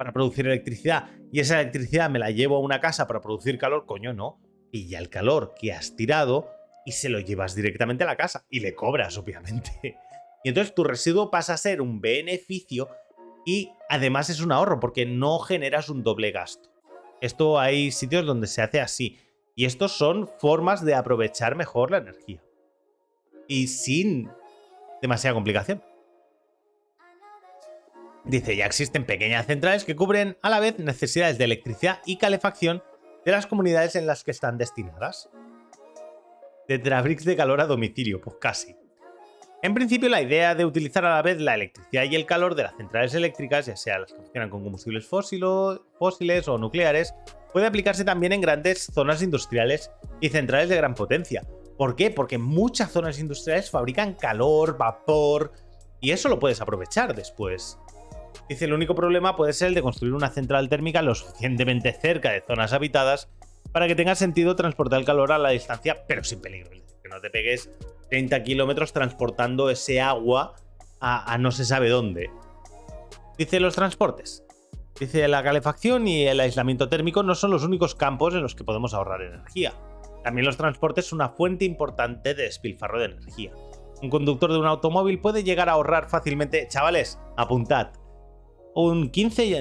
para producir electricidad y esa electricidad me la llevo a una casa para producir calor, coño, no. Pilla el calor que has tirado y se lo llevas directamente a la casa y le cobras, obviamente. Y entonces tu residuo pasa a ser un beneficio y además es un ahorro porque no generas un doble gasto. Esto hay sitios donde se hace así y estos son formas de aprovechar mejor la energía y sin demasiada complicación. Dice, ya existen pequeñas centrales que cubren a la vez necesidades de electricidad y calefacción de las comunidades en las que están destinadas. Tetrabricks de calor a domicilio, pues casi. En principio, la idea de utilizar a la vez la electricidad y el calor de las centrales eléctricas, ya sea las que funcionan con combustibles fósiles o nucleares, puede aplicarse también en grandes zonas industriales y centrales de gran potencia. ¿Por qué? Porque muchas zonas industriales fabrican calor, vapor, y eso lo puedes aprovechar después. Dice, el único problema puede ser el de construir una central térmica lo suficientemente cerca de zonas habitadas para que tenga sentido transportar el calor a la distancia, pero sin peligro. Que no te pegues 30 kilómetros transportando ese agua a no se sabe dónde. Dice, los transportes. Dice, la calefacción y el aislamiento térmico no son los únicos campos en los que podemos ahorrar energía. También los transportes son una fuente importante de despilfarro de energía. Un conductor de un automóvil puede llegar a ahorrar fácilmente, chavales, apuntad, entre un 15 y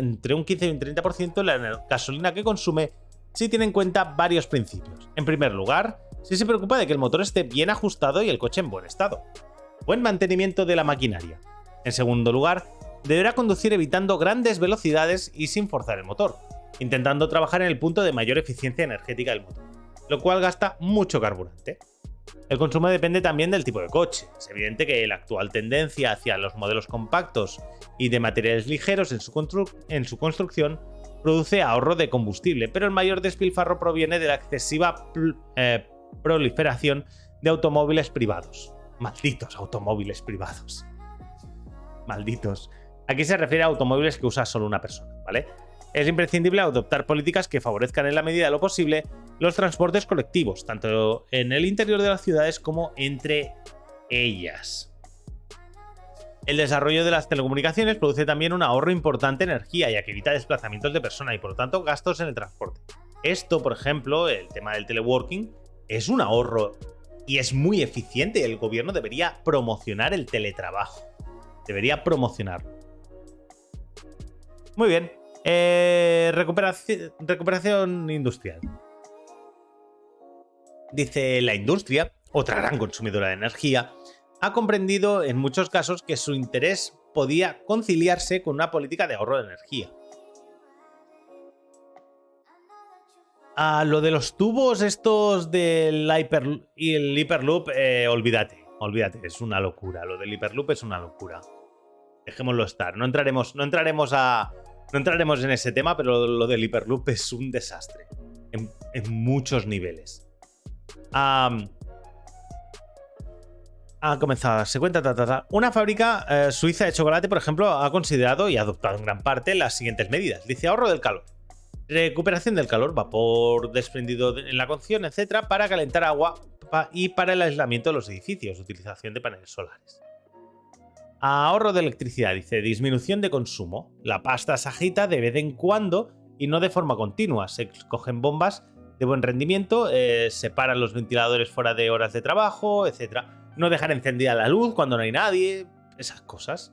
un 30% en la gasolina que consume si tiene en cuenta varios principios. En primer lugar, si se preocupa de que el motor esté bien ajustado y el coche en buen estado. Buen mantenimiento de la maquinaria. En segundo lugar, deberá conducir evitando grandes velocidades y sin forzar el motor, intentando trabajar en el punto de mayor eficiencia energética del motor, lo cual gasta mucho carburante. El consumo depende también del tipo de coche. Es evidente que la actual tendencia hacia los modelos compactos y de materiales ligeros en su construcción produce ahorro de combustible, pero el mayor despilfarro proviene de la excesiva proliferación de automóviles privados. Malditos automóviles privados. Malditos. Aquí se refiere a automóviles que usa solo una persona, ¿vale? Es imprescindible adoptar políticas que favorezcan en la medida de lo posible los transportes colectivos, tanto en el interior de las ciudades como entre ellas. El desarrollo de las telecomunicaciones produce también un ahorro importante de energía, ya que evita desplazamientos de personas y por lo tanto gastos en el transporte. Esto, por ejemplo, el tema del teleworking, es un ahorro y es muy eficiente y el gobierno debería promocionar el teletrabajo. Debería promocionarlo. Muy bien. Recuperación industrial. Dice, la industria, otra gran consumidora de energía, ha comprendido en muchos casos que su interés podía conciliarse con una política de ahorro de energía. Lo de los tubos estos del Hyperloop, olvídate, es una locura. Lo del Hyperloop es una locura. Dejémoslo estar. No entraremos en ese tema, pero lo del Hyperloop es un desastre. En muchos niveles. Ha comenzado a darse cuenta. Una fábrica suiza de chocolate, por ejemplo, ha considerado y adoptado en gran parte las siguientes medidas. Dice, ahorro del calor. Recuperación del calor, vapor desprendido en la cocción, etc. para calentar agua y para el aislamiento de los edificios. Utilización de paneles solares. Ahorro de electricidad, dice, disminución de consumo. La pasta se agita de vez en cuando y no de forma continua. Se cogen bombas de buen rendimiento, separan los ventiladores fuera de horas de trabajo, etc. No dejar encendida la luz cuando no hay nadie, esas cosas.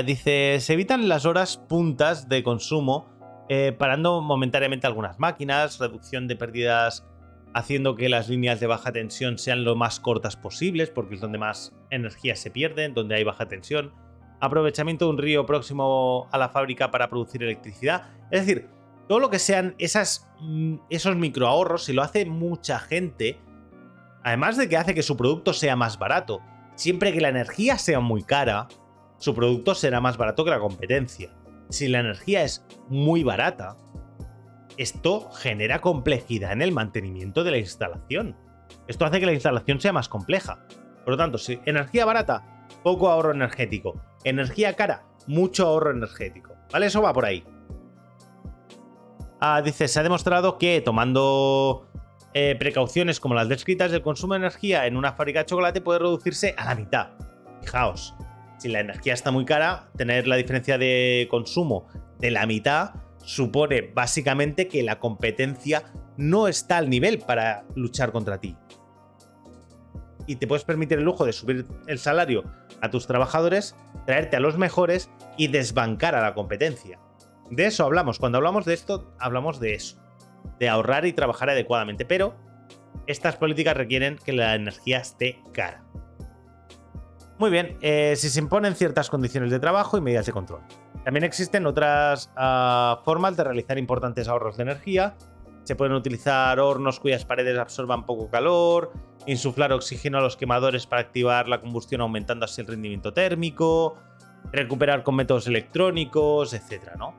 Dice, se evitan las horas puntas de consumo, parando momentáneamente algunas máquinas, reducción de pérdidas haciendo que las líneas de baja tensión sean lo más cortas posibles, porque es donde más energía se pierde, donde hay baja tensión. Aprovechamiento de un río próximo a la fábrica para producir electricidad. Es decir, todo lo que sean esos microahorros, si lo hace mucha gente, además de que hace que su producto sea más barato, siempre que la energía sea muy cara, su producto será más barato que la competencia. Si la energía es muy barata, esto genera complejidad en el mantenimiento de la instalación. Esto hace que la instalación sea más compleja. Por lo tanto, si energía barata, poco ahorro energético. Energía cara, mucho ahorro energético. ¿Vale? Eso va por ahí. Dice, se ha demostrado que tomando precauciones como las descritas, el consumo de energía en una fábrica de chocolate puede reducirse a la mitad. Fijaos, Si la energía está muy cara, tener la diferencia de consumo de la mitad supone básicamente que la competencia no está al nivel para luchar contra ti. Y te puedes permitir el lujo de subir el salario a tus trabajadores, traerte a los mejores y desbancar a la competencia. De eso hablamos. Cuando hablamos de esto, hablamos de eso. De ahorrar y trabajar adecuadamente. Pero estas políticas requieren que la energía esté cara. Muy bien, si se imponen ciertas condiciones de trabajo y medidas de control. También existen otras formas de realizar importantes ahorros de energía. Se pueden utilizar hornos cuyas paredes absorban poco calor, insuflar oxígeno a los quemadores para activar la combustión aumentando así el rendimiento térmico, recuperar con métodos electrónicos, etc., ¿no?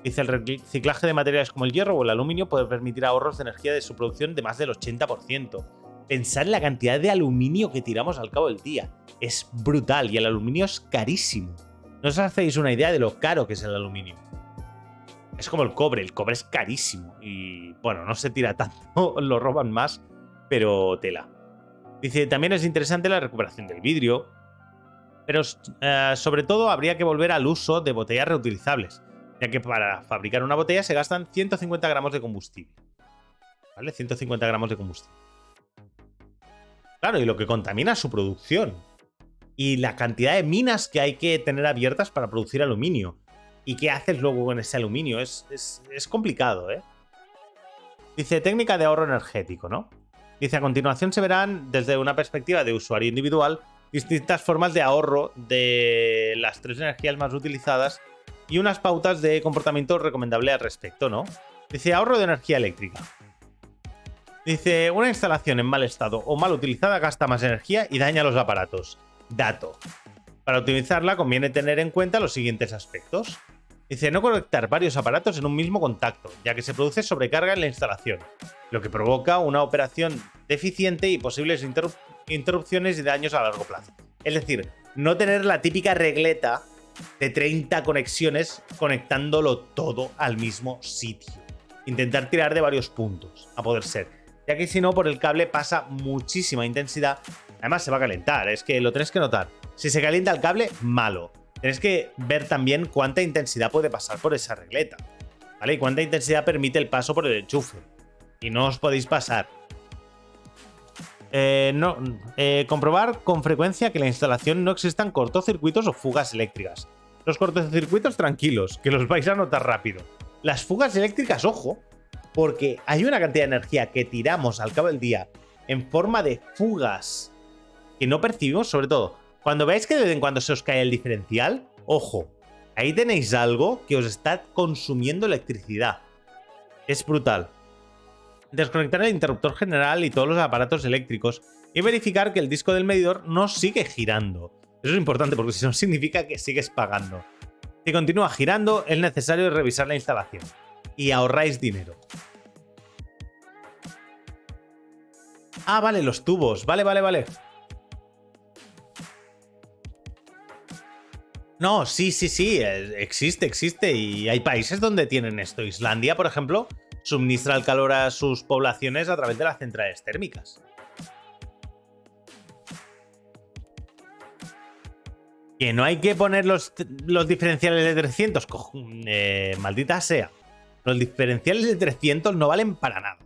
Dice, el reciclaje de materiales como el hierro o el aluminio puede permitir ahorros de energía de su producción de más del 80%. Pensar en la cantidad de aluminio que tiramos al cabo del día. Es brutal y el aluminio es carísimo. No os hacéis una idea de lo caro que es el aluminio. Es como el cobre es carísimo y bueno, no se tira tanto, lo roban más, pero tela. Dice, también es interesante la recuperación del vidrio, pero sobre todo habría que volver al uso de botellas reutilizables, ya que para fabricar una botella se gastan 150 gramos de combustible. ¿Vale? 150 gramos de combustible. Claro, y lo que contamina es su producción. Y la cantidad de minas que hay que tener abiertas para producir aluminio. ¿Y qué haces luego con ese aluminio? Es complicado, ¿eh? Dice, técnica de ahorro energético, ¿no? Dice, a continuación se verán, desde una perspectiva de usuario individual, distintas formas de ahorro de las 3 energías más utilizadas y unas pautas de comportamiento recomendable al respecto, ¿no? Dice, ahorro de energía eléctrica. Dice, una instalación en mal estado o mal utilizada gasta más energía y daña los aparatos. Dato. Para optimizarla conviene tener en cuenta los siguientes aspectos. Dice, no conectar varios aparatos en un mismo contacto, ya que se produce sobrecarga en la instalación, lo que provoca una operación deficiente y posibles interrupciones y daños a largo plazo. Es decir, no tener la típica regleta de 30 conexiones conectándolo todo al mismo sitio. Intentar tirar de varios puntos, a poder ser, ya que si no, por el cable pasa muchísima intensidad. Además se va a calentar, es que lo tenéis que notar. Si se calienta el cable, malo. Tenéis que ver también cuánta intensidad puede pasar por esa regleta, ¿vale? Y cuánta intensidad permite el paso por el enchufe. Y no os podéis pasar. Comprobar con frecuencia que en la instalación no existan cortocircuitos o fugas eléctricas. Los cortocircuitos tranquilos, que los vais a notar rápido. Las fugas eléctricas, ojo, porque hay una cantidad de energía que tiramos al cabo del día en forma de fugas que no percibimos, sobre todo cuando veáis que de vez en cuando se os cae el diferencial, ojo, ahí tenéis algo que os está consumiendo electricidad. Es brutal. Desconectar el interruptor general y todos los aparatos eléctricos y verificar que el disco del medidor no sigue girando. Eso es importante porque si no significa que sigues pagando. Si continúa girando, es necesario revisar la instalación y ahorráis dinero. Ah, vale, los tubos. Vale. No, sí, existe y hay países donde tienen esto. Islandia, por ejemplo, suministra el calor a sus poblaciones a través de las centrales térmicas. Que no hay que poner los diferenciales de 300, maldita sea. Los diferenciales de 300 no valen para nada.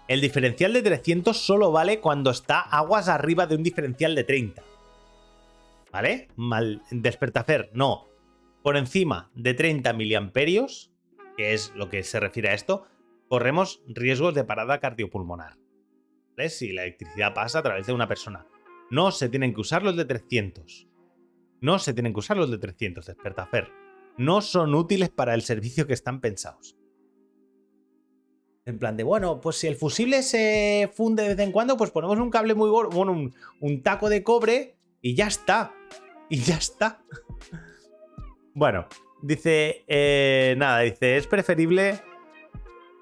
El diferencial de 300 solo vale cuando está aguas arriba de un diferencial de 30. ¿Vale? Despertafer, no. Por encima de 30 miliamperios, que es lo que se refiere a esto, corremos riesgos de parada cardiopulmonar. ¿Vale? Si la electricidad pasa a través de una persona. No se tienen que usar los de 300. No se tienen que usar los de 300, Despertafer. No son útiles para el servicio que están pensados. En plan de, bueno, pues si el fusible se funde de vez en cuando, pues ponemos un cable muy gordo, bueno, un taco de cobre y ya está. Y ya está. Bueno, dice, dice, es preferible...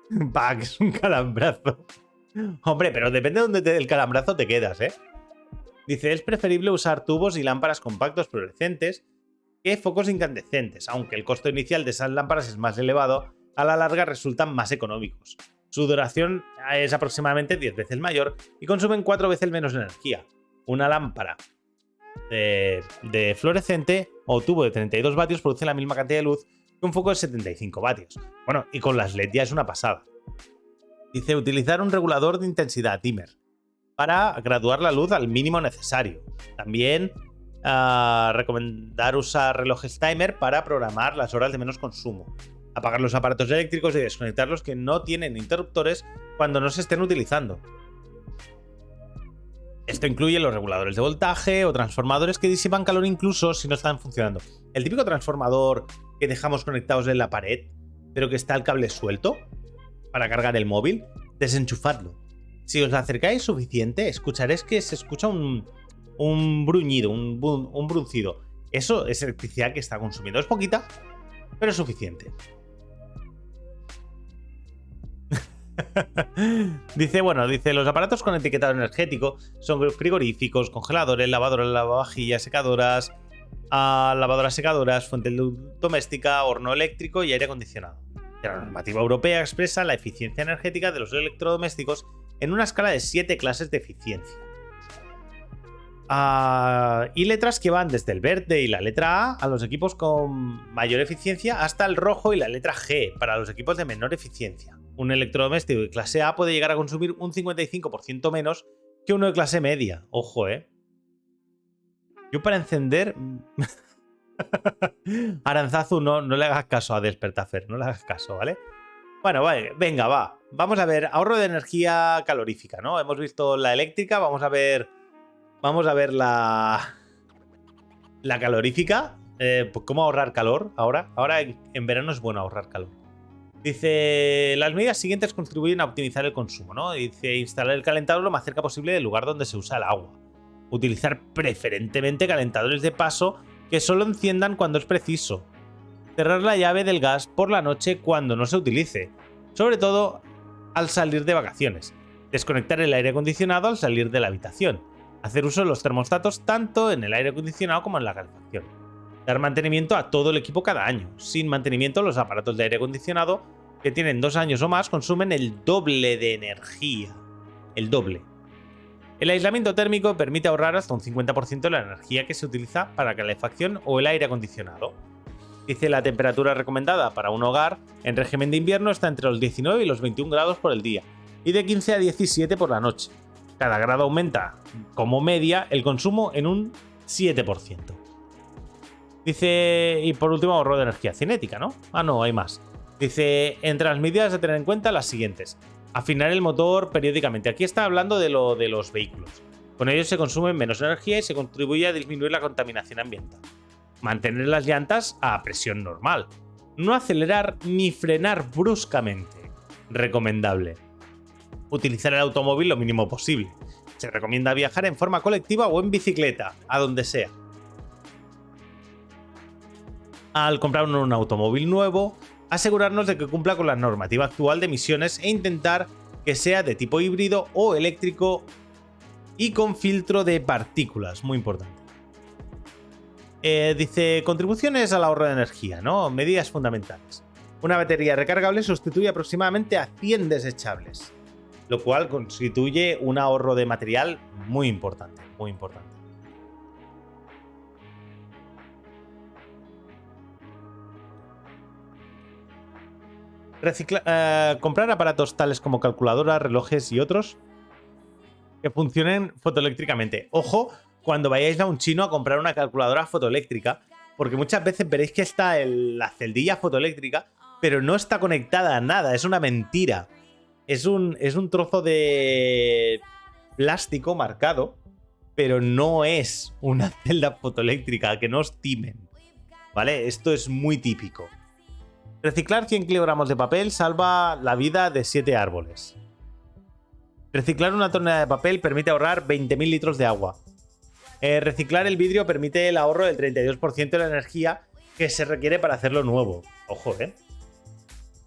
que es un calambrazo. Hombre, pero depende de dónde el calambrazo te quedas, ¿eh? Dice, es preferible usar tubos y lámparas compactos fluorescentes que focos incandescentes, aunque el costo inicial de esas lámparas es más elevado, a la larga resultan más económicos. Su duración es aproximadamente 10 veces mayor y consumen 4 veces menos energía. Una lámpara de fluorescente o tubo de 32 vatios produce la misma cantidad de luz que un foco de 75 vatios. Bueno, y con las LED ya es una pasada. Dice, utilizar un regulador de intensidad, dimmer, para graduar la luz al mínimo necesario. También recomendar usar relojes timer para programar las horas de menos consumo. Apagar los aparatos eléctricos y desconectar los que no tienen interruptores cuando no se estén utilizando. Esto incluye los reguladores de voltaje o transformadores que disipan calor incluso si no están funcionando. El típico transformador que dejamos conectados en la pared, pero que está el cable suelto para cargar el móvil, desenchufadlo. Si os acercáis suficiente, escucharéis que se escucha un bruñido, un bruncido. Eso es electricidad que está consumiendo. Es poquita, pero es suficiente. Dice, los aparatos con etiquetado energético son frigoríficos, congeladores, lavadoras, lavavajillas, secadoras, lavadoras secadoras, fuente de luz doméstica, horno eléctrico y aire acondicionado. La normativa europea expresa la eficiencia energética de los electrodomésticos en una escala de 7 clases de eficiencia. Y letras que van desde el verde y la letra A los equipos con mayor eficiencia hasta el rojo y la letra G para los equipos de menor eficiencia. Un electrodoméstico de clase A puede llegar a consumir un 55% menos que uno de clase media. Ojo, Yo para encender... Aranzazu, no le hagas caso a Despertafer, no le hagas caso, ¿vale? Bueno, vale, venga, va. Vamos a ver, ahorro de energía calorífica, ¿no? Hemos visto la eléctrica, vamos a ver la calorífica. Pues ¿cómo ahorrar calor ahora? Ahora en verano es bueno ahorrar calor. Dice, las medidas siguientes contribuyen a optimizar el consumo, ¿no? Dice, instalar el calentador lo más cerca posible del lugar donde se usa el agua. Utilizar preferentemente calentadores de paso que solo enciendan cuando es preciso. Cerrar la llave del gas por la noche cuando no se utilice, sobre todo al salir de vacaciones. Desconectar el aire acondicionado al salir de la habitación. Hacer uso de los termostatos tanto en el aire acondicionado como en la calefacción. Dar mantenimiento a todo el equipo cada año. Sin mantenimiento, los aparatos de aire acondicionado que tienen 2 años o más consumen el doble de energía. El doble. El aislamiento térmico permite ahorrar hasta un 50% de la energía que se utiliza para calefacción o el aire acondicionado. Dice, la temperatura recomendada para un hogar en régimen de invierno está entre los 19 y los 21 grados por el día y de 15 a 17 por la noche. Cada grado aumenta, como media, el consumo en un 7%. Dice, y por último, ahorro de energía cinética, ¿no? No, hay más. Dice, entre las medidas a tener en cuenta las siguientes. Afinar el motor periódicamente. Aquí está hablando de lo de los vehículos. Con ello se consume menos energía y se contribuye a disminuir la contaminación ambiental. Mantener las llantas a presión normal. No acelerar ni frenar bruscamente. Recomendable. Utilizar el automóvil lo mínimo posible. Se recomienda viajar en forma colectiva o en bicicleta, a donde sea. Al comprar un automóvil nuevo, asegurarnos de que cumpla con la normativa actual de emisiones e intentar que sea de tipo híbrido o eléctrico y con filtro de partículas, muy importante. Dice, contribuciones al ahorro de energía, ¿no? Medidas fundamentales. Una batería recargable sustituye aproximadamente a 100 desechables, lo cual constituye un ahorro de material muy importante, muy importante. Comprar aparatos tales como calculadoras, relojes y otros que funcionen fotoeléctricamente. Ojo cuando vayáis a un chino a comprar una calculadora fotoeléctrica, porque muchas veces veréis que está la celdilla fotoeléctrica, pero no está conectada a nada, es una mentira. Es un trozo de plástico marcado, pero no es una celda fotoeléctrica, que no os timen, ¿vale? Esto es muy típico. Reciclar 100 kilogramos de papel salva la vida de 7 árboles. Reciclar una tonelada de papel permite ahorrar 20.000 litros de agua. Reciclar el vidrio permite el ahorro del 32% de la energía que se requiere para hacerlo nuevo. Ojo,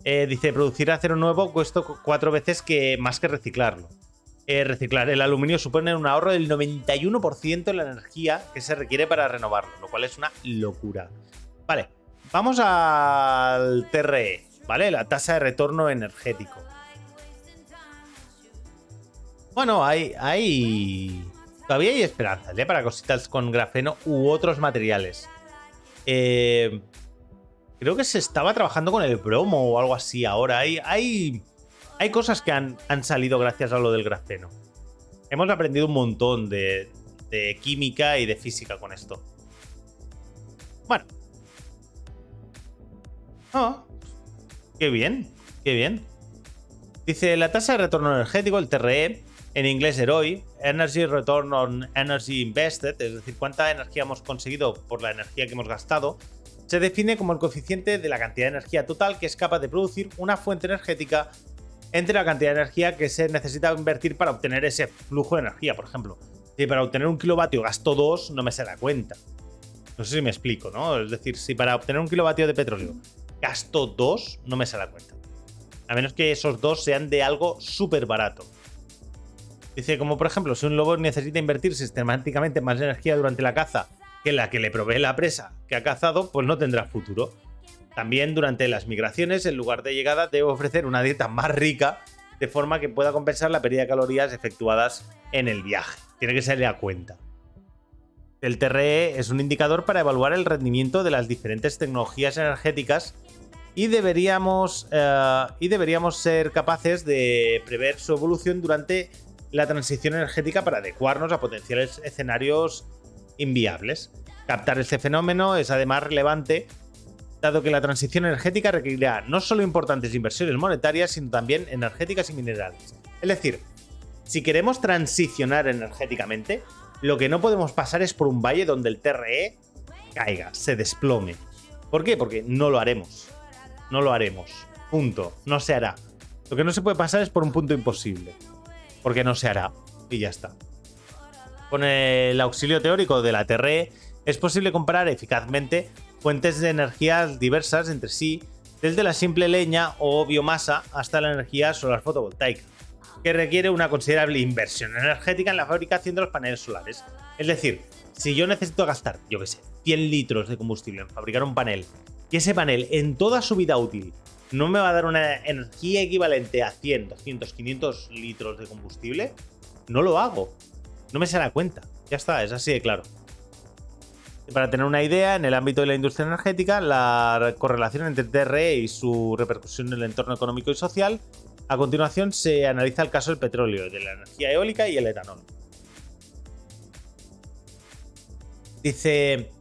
dice, producir acero nuevo cuesta 4 veces más que reciclarlo. Reciclar el aluminio supone un ahorro del 91% de la energía que se requiere para renovarlo, lo cual es una locura. Vale. Vamos al TRE, ¿vale? La tasa de retorno energético. Bueno, hay todavía hay esperanzas, ¿eh? Para cositas con grafeno u otros materiales. Creo que se estaba trabajando con el bromo o algo así ahora. Hay cosas que han salido gracias a lo del grafeno. Hemos aprendido un montón de química y de física con esto. Bueno. Oh, qué bien, qué bien. Dice, la tasa de retorno energético, el TRE, en inglés ROI, Energy Return on Energy Invested, es decir, cuánta energía hemos conseguido por la energía que hemos gastado, se define como el coeficiente de la cantidad de energía total que es capaz de producir una fuente energética entre la cantidad de energía que se necesita invertir para obtener ese flujo de energía. Por ejemplo, si para obtener 1 kilovatio gasto 2, no me se da cuenta. No sé si me explico, ¿no? Es decir, si para obtener 1 kilovatio de petróleo gasto 2, no me se da cuenta. A menos que esos 2 sean de algo súper barato. Dice, como por ejemplo, si un lobo necesita invertir sistemáticamente más energía durante la caza que la que le provee la presa que ha cazado, pues no tendrá futuro. También durante las migraciones, el lugar de llegada debe ofrecer una dieta más rica, de forma que pueda compensar la pérdida de calorías efectuadas en el viaje. Tiene que salir a cuenta. El TRE es un indicador para evaluar el rendimiento de las diferentes tecnologías energéticas y deberíamos ser capaces de prever su evolución durante la transición energética para adecuarnos a potenciales escenarios inviables. Captar este fenómeno es además relevante, dado que la transición energética requerirá no solo importantes inversiones monetarias, sino también energéticas y minerales. Es decir, si queremos transicionar energéticamente, lo que no podemos pasar es por un valle donde el TRE caiga, se desplome. ¿Por qué? Porque no lo haremos. No lo haremos. Punto. No se hará. Lo que no se puede pasar es por un punto imposible. Porque no se hará. Y ya está. Con el auxilio teórico de la TRE es posible comparar eficazmente fuentes de energías diversas entre sí, desde la simple leña o biomasa hasta la energía solar fotovoltaica, que requiere una considerable inversión energética en la fabricación de los paneles solares. Es decir, si yo necesito gastar, yo qué sé, 100 litros de combustible en fabricar un panel, y ese panel en toda su vida útil no me va a dar una energía equivalente a 100, 200, 500 litros de combustible, no lo hago. No me se da cuenta. Ya está, es así de claro. Para tener una idea, en el ámbito de la industria energética, la correlación entre TRE y su repercusión en el entorno económico y social, a continuación se analiza el caso del petróleo, de la energía eólica y el etanol. Dice,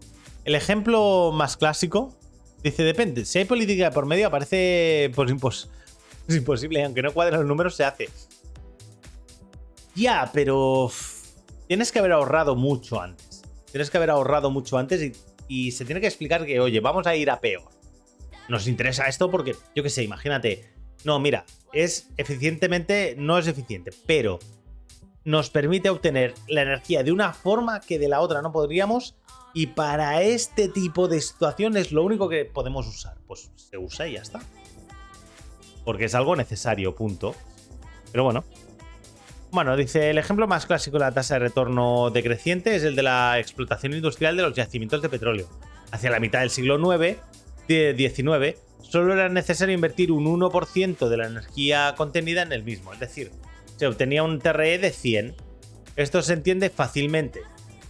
el ejemplo más clásico, dice, depende, si hay política por medio aparece pues imposible, aunque no cuadren los números se hace. Ya, pero tienes que haber ahorrado mucho antes. Tienes que haber ahorrado mucho antes y se tiene que explicar que, oye, vamos a ir a peor. Nos interesa esto porque, yo qué sé, imagínate. No, mira, no es eficiente, pero nos permite obtener la energía de una forma que de la otra no podríamos, y para este tipo de situación es lo único que podemos usar. Pues se usa y ya está. Porque es algo necesario, punto. Pero bueno. Bueno, dice, el ejemplo más clásico de la tasa de retorno decreciente es el de la explotación industrial de los yacimientos de petróleo. Hacia la mitad del siglo XIX, solo era necesario invertir un 1% de la energía contenida en el mismo. Es decir, se obtenía un TRE de 100. Esto se entiende fácilmente.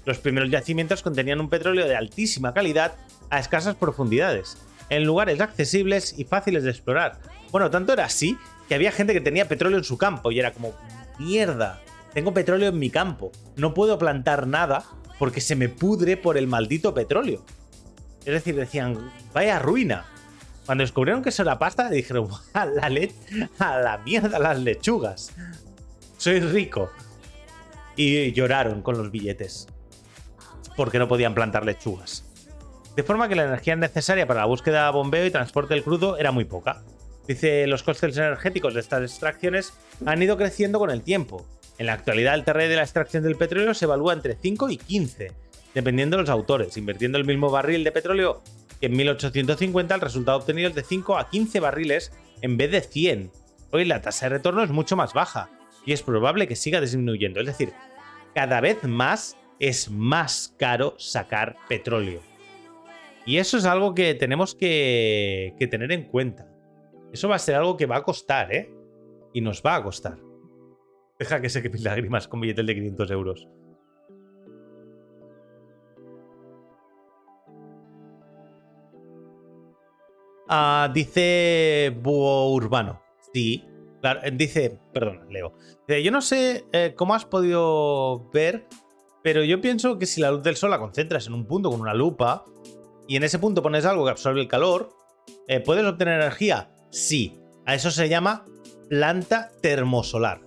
Los primeros yacimientos contenían un petróleo de altísima calidad a escasas profundidades, en lugares accesibles y fáciles de explorar. Bueno, tanto era así que había gente que tenía petróleo en su campo y era como, mierda, tengo petróleo en mi campo, no puedo plantar nada porque se me pudre por el maldito petróleo. Es decir, decían, vaya ruina. Cuando descubrieron que eso era pasta, dijeron, a la mierda las lechugas. Soy rico. Y lloraron con los billetes, porque no podían plantar lechugas. De forma que la energía necesaria para la búsqueda, bombeo y transporte del crudo era muy poca. Dice, los costes energéticos de estas extracciones han ido creciendo con el tiempo. En la actualidad, el TRE de la extracción del petróleo se evalúa entre 5 y 15, dependiendo de los autores. Invirtiendo el mismo barril de petróleo que en 1850, el resultado obtenido es de 5 a 15 barriles en vez de 100. Hoy la tasa de retorno es mucho más baja y es probable que siga disminuyendo. Es decir, cada vez más es más caro sacar petróleo. Y eso es algo que tenemos que tener en cuenta. Eso va a ser algo que va a costar, ¿eh? Y nos va a costar. Deja que seque mis lágrimas con billetes de 500 euros. Dice Búho Urbano. Sí, claro, dice, perdón, Leo. Dice, yo no sé cómo has podido ver, pero yo pienso que si la luz del sol la concentras en un punto con una lupa y en ese punto pones algo que absorbe el calor, ¿puedes obtener energía? Sí. A eso se llama planta termosolar,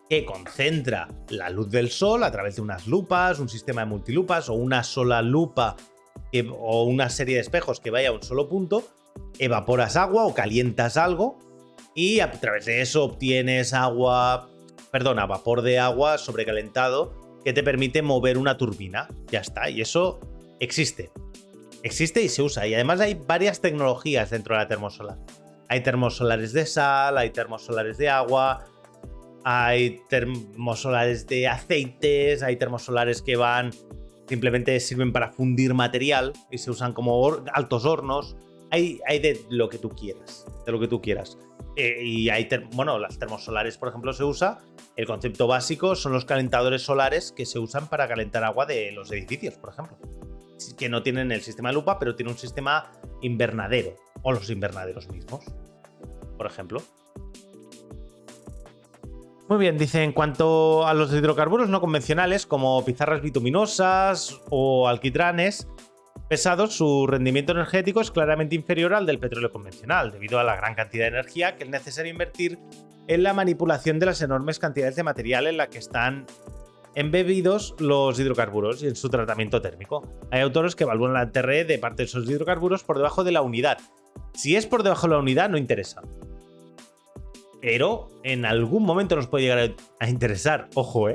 que concentra la luz del sol a través de unas lupas, un sistema de multilupas o una sola lupa o una serie de espejos que vaya a un solo punto, evaporas agua o calientas algo y a través de eso obtienes vapor de agua sobrecalentado que te permite mover una turbina. Ya está, y eso existe. Existe y se usa. Y además hay varias tecnologías dentro de la termosolar. Hay termosolares de sal, hay termosolares de agua, hay termosolares de aceites, hay termosolares que simplemente sirven para fundir material y se usan como altos hornos. Hay de lo que tú quieras, y hay las termosolares, por ejemplo, se usa. El concepto básico son los calentadores solares que se usan para calentar agua de los edificios, por ejemplo. Que no tienen el sistema de lupa, pero tienen un sistema invernadero. O los invernaderos mismos, por ejemplo. Muy bien, dice, en cuanto a los hidrocarburos no convencionales, como pizarras bituminosas o alquitranes pesados, su rendimiento energético es claramente inferior al del petróleo convencional, debido a la gran cantidad de energía que es necesario invertir en la manipulación de las enormes cantidades de material en la que están embebidos los hidrocarburos y en su tratamiento térmico. Hay autores que evalúan la TRE de parte de esos hidrocarburos por debajo de la unidad. Si es por debajo de la unidad, no interesa. Pero en algún momento nos puede llegar a interesar. Ojo,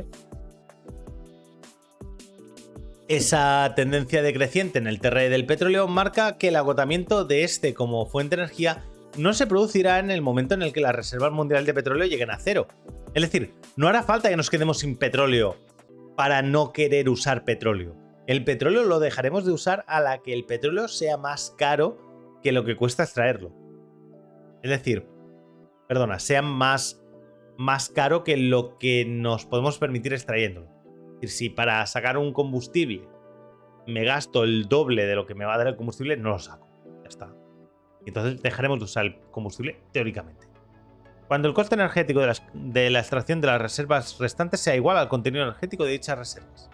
Esa tendencia decreciente en el TRE del petróleo marca que el agotamiento de este como fuente de energía no se producirá en el momento en el que las reservas mundiales de petróleo lleguen a cero. Es decir, no hará falta que nos quedemos sin petróleo para no querer usar petróleo. El petróleo lo dejaremos de usar a la que el petróleo sea más caro que lo que cuesta extraerlo. Es decir, sea más caro que lo que nos podemos permitir extrayéndolo. Es decir, si para sacar un combustible me gasto el doble de lo que me va a dar el combustible, no lo saco. Ya está. Entonces dejaremos de usar el combustible teóricamente. Cuando el coste energético de la extracción de las reservas restantes sea igual al contenido energético de dichas reservas.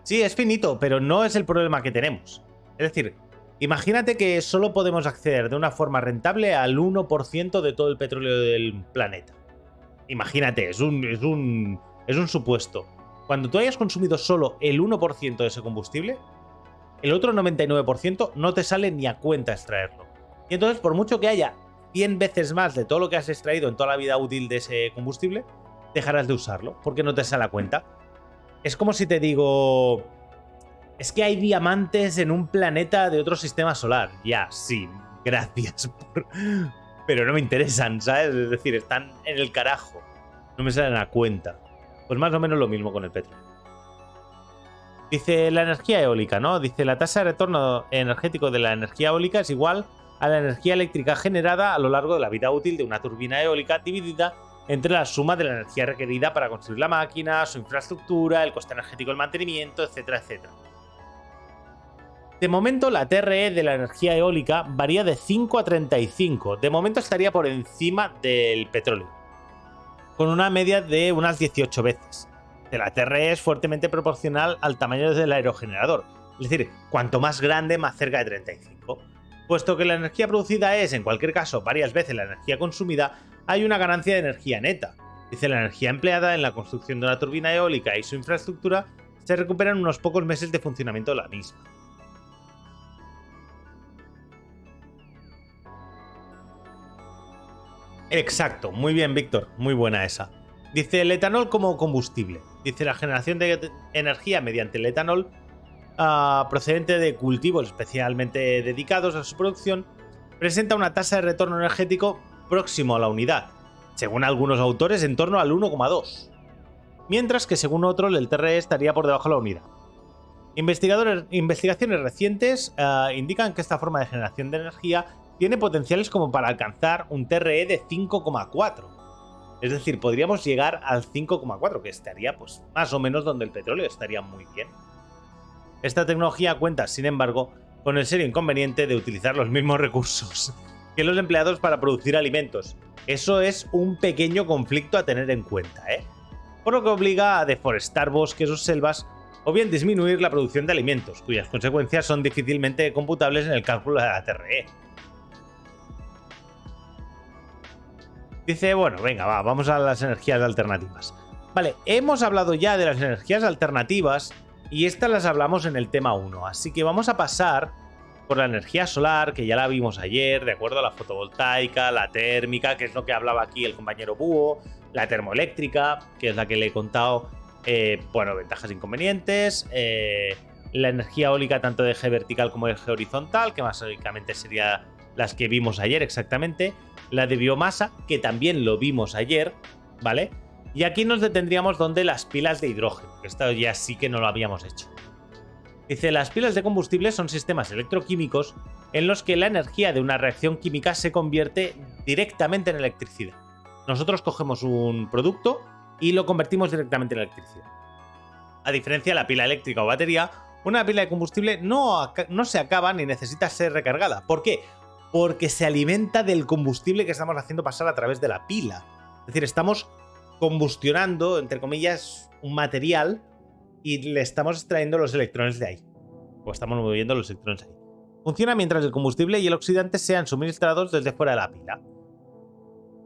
Sí, es finito, pero no es el problema que tenemos. Es decir, imagínate que solo podemos acceder de una forma rentable al 1% de todo el petróleo del planeta. Imagínate, es un supuesto. Cuando tú hayas consumido solo el 1% de ese combustible, el otro 99% no te sale ni a cuenta extraerlo. Y entonces, por mucho que haya 100 veces más de todo lo que has extraído en toda la vida útil de ese combustible, dejarás de usarlo, porque no te sale a cuenta. Es como si te digo, es que hay diamantes en un planeta de otro sistema solar. Ya, sí, gracias pero no me interesan, ¿sabes? Es decir, están en el carajo, no me salen a cuenta. Pues más o menos lo mismo con el petróleo. Dice la energía eólica, ¿no? Dice, la tasa de retorno energético de la energía eólica es igual a la energía eléctrica generada a lo largo de la vida útil de una turbina eólica dividida entre la suma de la energía requerida para construir la máquina, su infraestructura, el coste energético del mantenimiento, etcétera, etcétera. De momento, la TRE de la energía eólica varía de 5 a 35. De momento estaría por encima del petróleo, con una media de unas 18 veces. La TRE es fuertemente proporcional al tamaño del aerogenerador, es decir, cuanto más grande, más cerca de 35. Puesto que la energía producida es, en cualquier caso, varias veces la energía consumida, hay una ganancia de energía neta. Dice, la energía empleada en la construcción de una turbina eólica y su infraestructura se recupera en unos pocos meses de funcionamiento de la misma. Exacto, muy bien, Víctor, muy buena esa. Dice, el etanol como combustible. Dice, la generación de energía mediante el etanol procedente de cultivos especialmente dedicados a su producción presenta una tasa de retorno energético próximo a la unidad, según algunos autores en torno al 1,2, mientras que según otros el TRE estaría por debajo de la unidad. Investigaciones recientes indican que esta forma de generación de energía tiene potenciales como para alcanzar un TRE de 5,4. Es decir, podríamos llegar al 5,4, que estaría pues más o menos donde el petróleo estaría muy bien. Esta tecnología cuenta, sin embargo, con el serio inconveniente de utilizar los mismos recursos que los empleados para producir alimentos. Eso es un pequeño conflicto a tener en cuenta, por lo que obliga a deforestar bosques o selvas o bien disminuir la producción de alimentos, cuyas consecuencias son difícilmente computables en el cálculo de la TRE. Dice, bueno, venga, vamos a las energías alternativas. Vale, hemos hablado ya de las energías alternativas y estas las hablamos en el tema 1, así que vamos a pasar por la energía solar, que ya la vimos ayer, de acuerdo a la fotovoltaica, la térmica, que es lo que hablaba aquí el compañero Búho, la termoeléctrica, que es la que le he contado, ventajas e inconvenientes, la energía eólica tanto de eje vertical como de eje horizontal, que más básicamente serían las que vimos ayer exactamente, la de biomasa, que también lo vimos ayer, ¿vale? Y aquí nos detendríamos donde las pilas de hidrógeno, que esto ya sí que no lo habíamos hecho. Dice, las pilas de combustible son sistemas electroquímicos en los que la energía de una reacción química se convierte directamente en electricidad. Nosotros cogemos un producto y lo convertimos directamente en electricidad. A diferencia de la pila eléctrica o batería, una pila de combustible no se acaba ni necesita ser recargada. ¿Por qué? Porque se alimenta del combustible que estamos haciendo pasar a través de la pila. Es decir, estamos combustionando, entre comillas, un material y le estamos extrayendo los electrones de ahí. O estamos moviendo los electrones ahí. Funciona mientras el combustible y el oxidante sean suministrados desde fuera de la pila.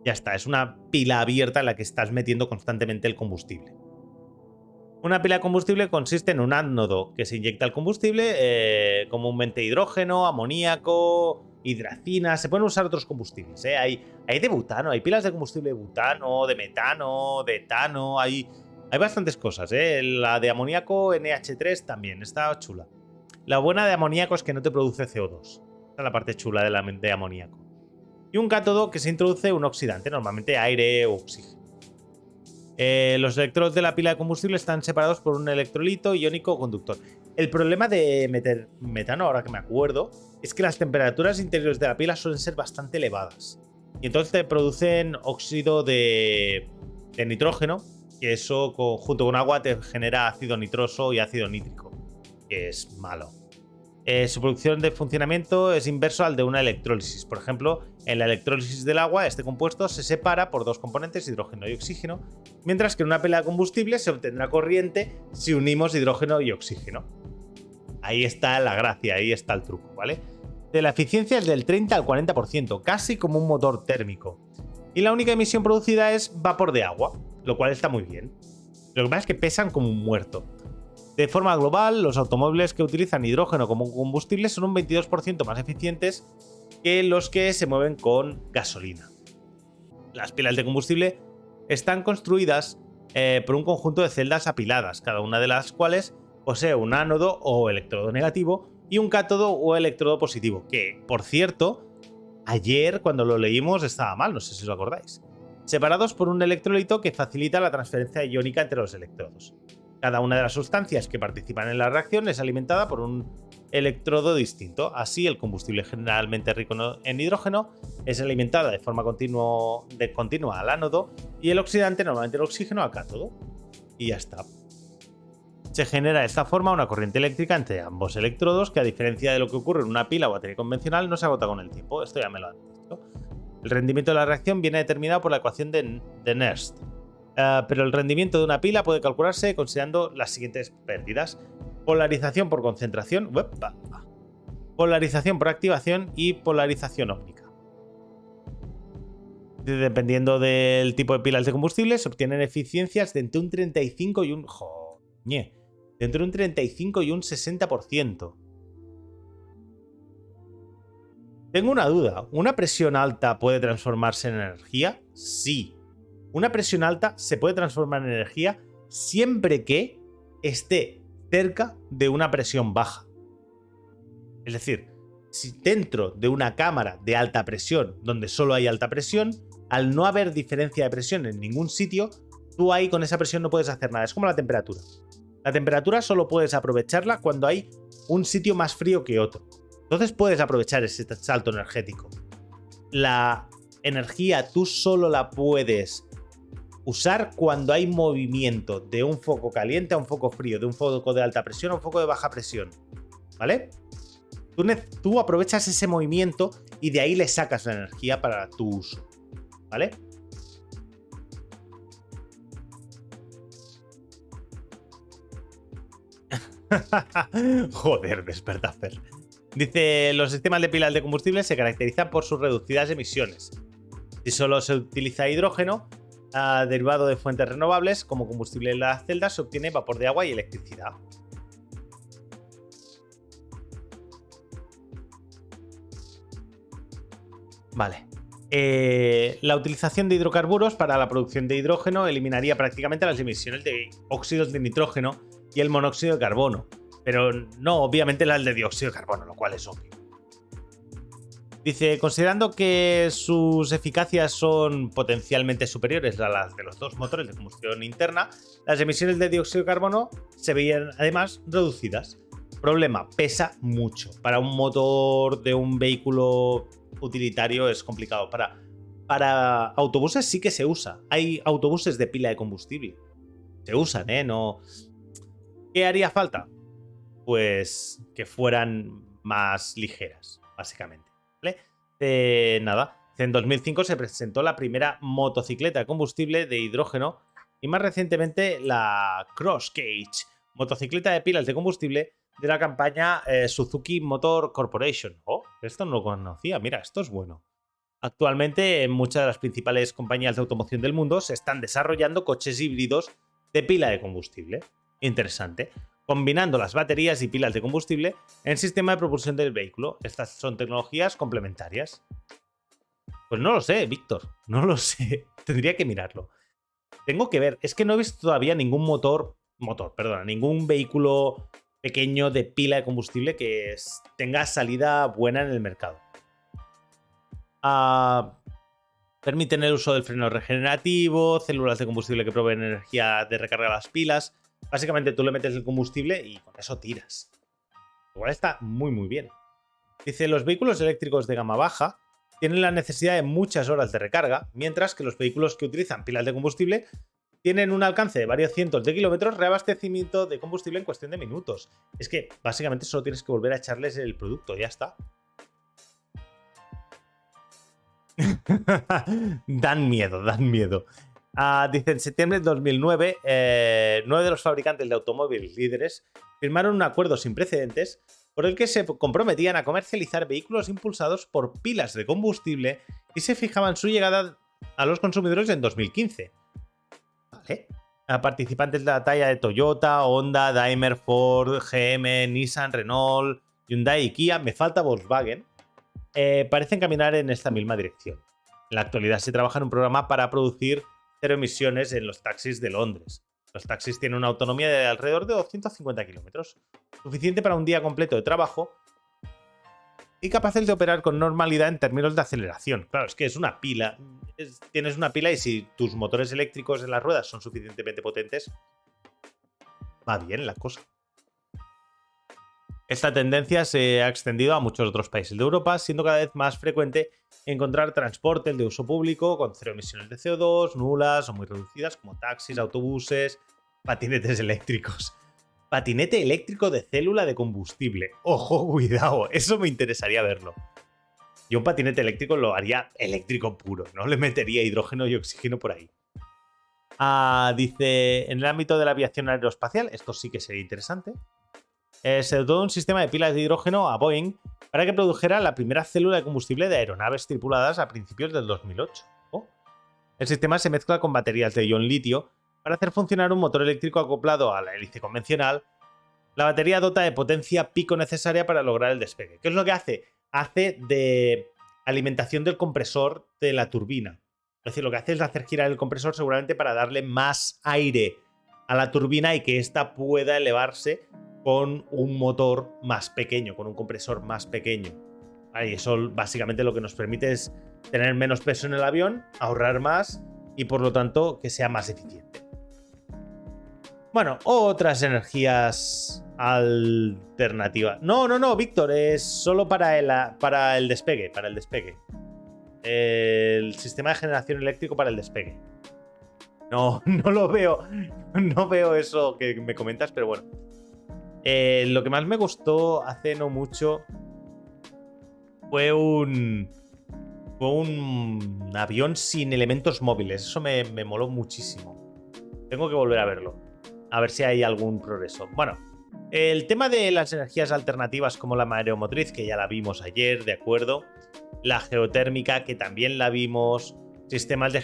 Ya está, es una pila abierta en la que estás metiendo constantemente el combustible. Una pila de combustible consiste en un ánodo que se inyecta el combustible, comúnmente hidrógeno, amoníaco, hidracina. Se pueden usar otros combustibles, Hay de butano, hay pilas de combustible de butano, de metano, de etano, hay bastantes cosas, La de amoníaco NH3 también, está chula. La buena de amoníaco es que no te produce CO2. Esa es la parte chula de amoníaco. Y un cátodo que se introduce un oxidante, normalmente aire o oxígeno. Los electrodos de la pila de combustible están separados por un electrolito iónico conductor. El problema de meter metano, ahora que me acuerdo, es que las temperaturas interiores de la pila suelen ser bastante elevadas. Y entonces te producen óxido de nitrógeno, que eso junto con agua te genera ácido nitroso y ácido nítrico, que es malo. Su producción de funcionamiento es inverso al de una electrólisis. Por ejemplo, en la electrólisis del agua, este compuesto se separa por dos componentes, hidrógeno y oxígeno, mientras que en una pila de combustible se obtendrá corriente si unimos hidrógeno y oxígeno. Ahí está la gracia, ahí está el truco, ¿vale? De la eficiencia es del 30 al 40%, casi como un motor térmico. Y la única emisión producida es vapor de agua, lo cual está muy bien. Lo que pasa es que pesan como un muerto. De forma global, los automóviles que utilizan hidrógeno como combustible son un 22% más eficientes que los que se mueven con gasolina. Las pilas de combustible están construidas por un conjunto de celdas apiladas, cada una de las cuales posee un ánodo o electrodo negativo y un cátodo o electrodo positivo, que, por cierto, ayer cuando lo leímos estaba mal, no sé si os acordáis. Separados por un electrolito que facilita la transferencia iónica entre los electrodos. Cada una de las sustancias que participan en la reacción es alimentada por un electrodo distinto. Así, el combustible generalmente rico en hidrógeno es alimentada de forma continua al ánodo y el oxidante, normalmente el oxígeno, al cátodo. Y ya está. Se genera de esta forma una corriente eléctrica entre ambos electrodos que, a diferencia de lo que ocurre en una pila o batería convencional, no se agota con el tiempo. Esto ya me lo han dicho. El rendimiento de la reacción viene determinado por la ecuación de Nernst. Pero el rendimiento de una pila puede calcularse considerando las siguientes pérdidas: polarización por concentración, polarización por activación y polarización óptica. Dependiendo del tipo de pilas de combustible, se obtienen eficiencias de entre un 35 y un... de entre un 35 y un 60%. Tengo una duda. ¿Una presión alta puede transformarse en energía? Sí. Una presión alta se puede transformar en energía siempre que esté cerca de una presión baja. Es decir, si dentro de una cámara de alta presión, donde solo hay alta presión, al no haber diferencia de presión en ningún sitio, tú ahí con esa presión no puedes hacer nada. Es como la temperatura. La temperatura solo puedes aprovecharla cuando hay un sitio más frío que otro. Entonces puedes aprovechar ese salto energético. La energía tú solo la puedes usar cuando hay movimiento de un foco caliente a un foco frío, de un foco de alta presión a un foco de baja presión, ¿vale? Tú aprovechas ese movimiento y de ahí le sacas la energía para tu uso, ¿vale? Joder, Despertafer. Dice, los sistemas de pilas de combustible se caracterizan por sus reducidas emisiones. Si solo se utiliza hidrógeno, derivado de fuentes renovables, como combustible en las celdas, se obtiene vapor de agua y electricidad. Vale. La utilización de hidrocarburos para la producción de hidrógeno eliminaría prácticamente las emisiones de óxidos de nitrógeno y el monóxido de carbono. Pero no, obviamente, las de dióxido de carbono, lo cual es obvio. Dice, considerando que sus eficacias son potencialmente superiores a las de los dos motores de combustión interna, las emisiones de dióxido de carbono se veían además reducidas. Problema, pesa mucho. Para un motor de un vehículo utilitario es complicado. Para autobuses sí que se usa. Hay autobuses de pila de combustible. Se usan, ¿eh? No. ¿Qué haría falta? Pues que fueran más ligeras, básicamente. ¿Vale? Nada. En 2005 se presentó la primera motocicleta de combustible de hidrógeno y más recientemente la Cross Cage, motocicleta de pilas de combustible de la campaña Suzuki Motor Corporation. Oh, esto no lo conocía. Mira, esto es bueno. Actualmente, en muchas de las principales compañías de automoción del mundo se están desarrollando coches híbridos de pila de combustible. Interesante. Combinando las baterías y pilas de combustible en el sistema de propulsión del vehículo. Estas son tecnologías complementarias. Pues no lo sé, Víctor. No lo sé. Tendría que mirarlo. Tengo que ver. Es que no he visto todavía ningún ningún vehículo pequeño de pila de combustible que tenga salida buena en el mercado. Permiten el uso del freno regenerativo, células de combustible que proveen energía de recarga a las pilas. Básicamente tú le metes el combustible y con eso tiras. Igual está muy muy bien. Dice, los vehículos eléctricos de gama baja tienen la necesidad de muchas horas de recarga, mientras que los vehículos que utilizan pilas de combustible tienen un alcance de varios cientos de kilómetros, reabastecimiento de combustible en cuestión de minutos. Es que básicamente solo tienes que volver a echarles el producto, ya está. Dan miedo, dan miedo. Dice, en septiembre de 2009, 9 de los fabricantes de automóviles líderes firmaron un acuerdo sin precedentes por el que se comprometían a comercializar vehículos impulsados por pilas de combustible y se fijaban su llegada a los consumidores en 2015. ¿Vale? A participantes de la talla de Toyota, Honda, Daimler, Ford, GM, Nissan, Renault, Hyundai y Kia, me falta Volkswagen, parecen caminar en esta misma dirección. En la actualidad se trabaja en un programa para producir cero emisiones en los taxis de Londres. Los taxis tienen una autonomía de alrededor de 250 kilómetros, suficiente para un día completo de trabajo y capaces de operar con normalidad en términos de aceleración. Claro, es que es una pila. Tienes una pila y si tus motores eléctricos en las ruedas son suficientemente potentes, va bien la cosa. Esta tendencia se ha extendido a muchos otros países de Europa, siendo cada vez más frecuente encontrar transporte de uso público con cero emisiones de CO2, nulas o muy reducidas, como taxis, autobuses, patinetes eléctricos. Patinete eléctrico de célula de combustible. Ojo, cuidado, eso me interesaría verlo. Yo un patinete eléctrico lo haría eléctrico puro, no le metería hidrógeno y oxígeno por ahí. Dice, en el ámbito de la aviación aeroespacial, esto sí que sería interesante. Se dotó un sistema de pilas de hidrógeno a Boeing para que produjera la primera célula de combustible de aeronaves tripuladas a principios del 2008. El sistema se mezcla con baterías de ion litio para hacer funcionar un motor eléctrico acoplado a la hélice convencional. La batería dota de potencia pico necesaria para lograr el despegue. ¿Qué es lo que hace? Hace de alimentación del compresor de la turbina. Es decir, lo que hace es hacer girar el compresor seguramente para darle más aire a la turbina y que ésta pueda elevarse con un motor más pequeño, con un compresor más pequeño. Y eso básicamente lo que nos permite es tener menos peso en el avión, ahorrar más y por lo tanto que sea más eficiente. Bueno, otras energías alternativas. No, Víctor, es solo para el despegue, El sistema de generación eléctrico para el despegue. No lo veo. No veo eso que me comentas, pero bueno. Lo que más me gustó hace no mucho fue un avión sin elementos móviles. Eso me moló muchísimo. Tengo que volver a verlo. A ver si hay algún progreso. Bueno, el tema de las energías alternativas como la mareomotriz, que ya la vimos ayer, de acuerdo. La geotérmica, que también la vimos. Sistemas de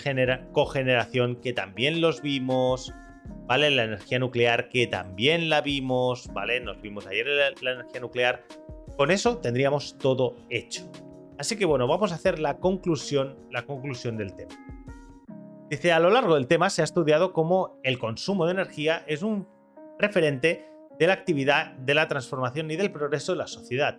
cogeneración, que también los vimos. ¿Vale? La energía nuclear, que también la vimos. ¿Vale? Nos vimos ayer la energía nuclear. Con eso tendríamos todo hecho. Así que bueno, vamos a hacer la conclusión del tema. Dice, a lo largo del tema se ha estudiado cómo el consumo de energía es un referente de la actividad, de la transformación y del progreso de la sociedad,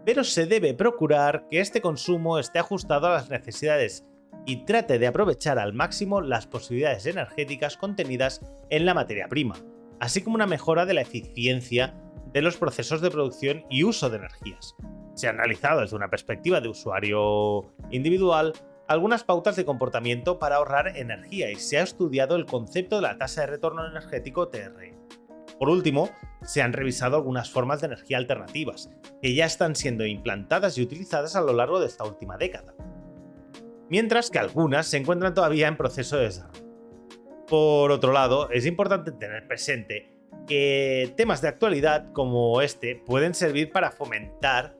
pero se debe procurar que este consumo esté ajustado a las necesidades y trate de aprovechar al máximo las posibilidades energéticas contenidas en la materia prima, así como una mejora de la eficiencia de los procesos de producción y uso de energías. Se ha analizado desde una perspectiva de usuario individual algunas pautas de comportamiento para ahorrar energía y se ha estudiado el concepto de la tasa de retorno energético TRE. Por último, se han revisado algunas formas de energía alternativas, que ya están siendo implantadas y utilizadas a lo largo de esta última década, mientras que algunas se encuentran todavía en proceso de desarrollo. Por otro lado, es importante tener presente que temas de actualidad como este pueden servir para fomentar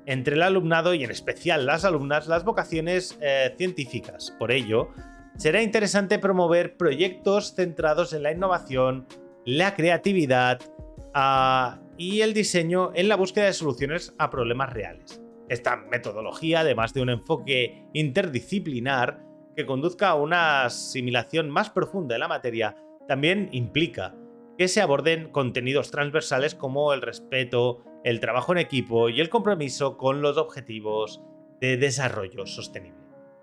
entre el alumnado y en especial las alumnas las vocaciones científicas. Por ello, será interesante promover proyectos centrados en la innovación, la creatividad y el diseño en la búsqueda de soluciones a problemas reales. Esta metodología, además de un enfoque interdisciplinar que conduzca a una asimilación más profunda de la materia, también implica que se aborden contenidos transversales como el respeto, el trabajo en equipo y el compromiso con los objetivos de desarrollo sostenible.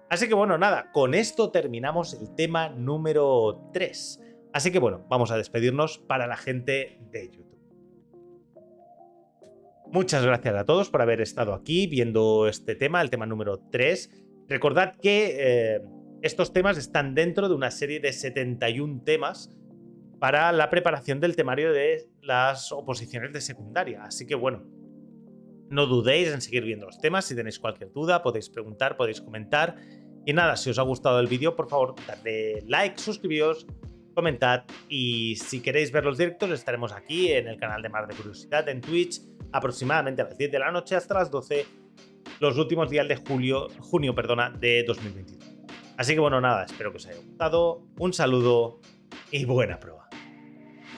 Así que bueno, nada, con esto terminamos el tema número 3. Así que bueno, vamos a despedirnos para la gente de YouTube. Muchas gracias a todos por haber estado aquí viendo este tema, el tema número 3. Recordad que estos temas están dentro de una serie de 71 temas para la preparación del temario de las oposiciones de secundaria. Así que bueno, no dudéis en seguir viendo los temas. Si tenéis cualquier duda, podéis preguntar, podéis comentar. Y nada, si os ha gustado el vídeo, por favor, dadle like, suscribíos, comentad. Y si queréis ver los directos, estaremos aquí en el canal de Mar de Curiosidad, en Twitch, aproximadamente a las 10 de la noche hasta las 12, los últimos días de junio de 2022. Así que bueno, nada, espero que os haya gustado. Un saludo y buena prueba.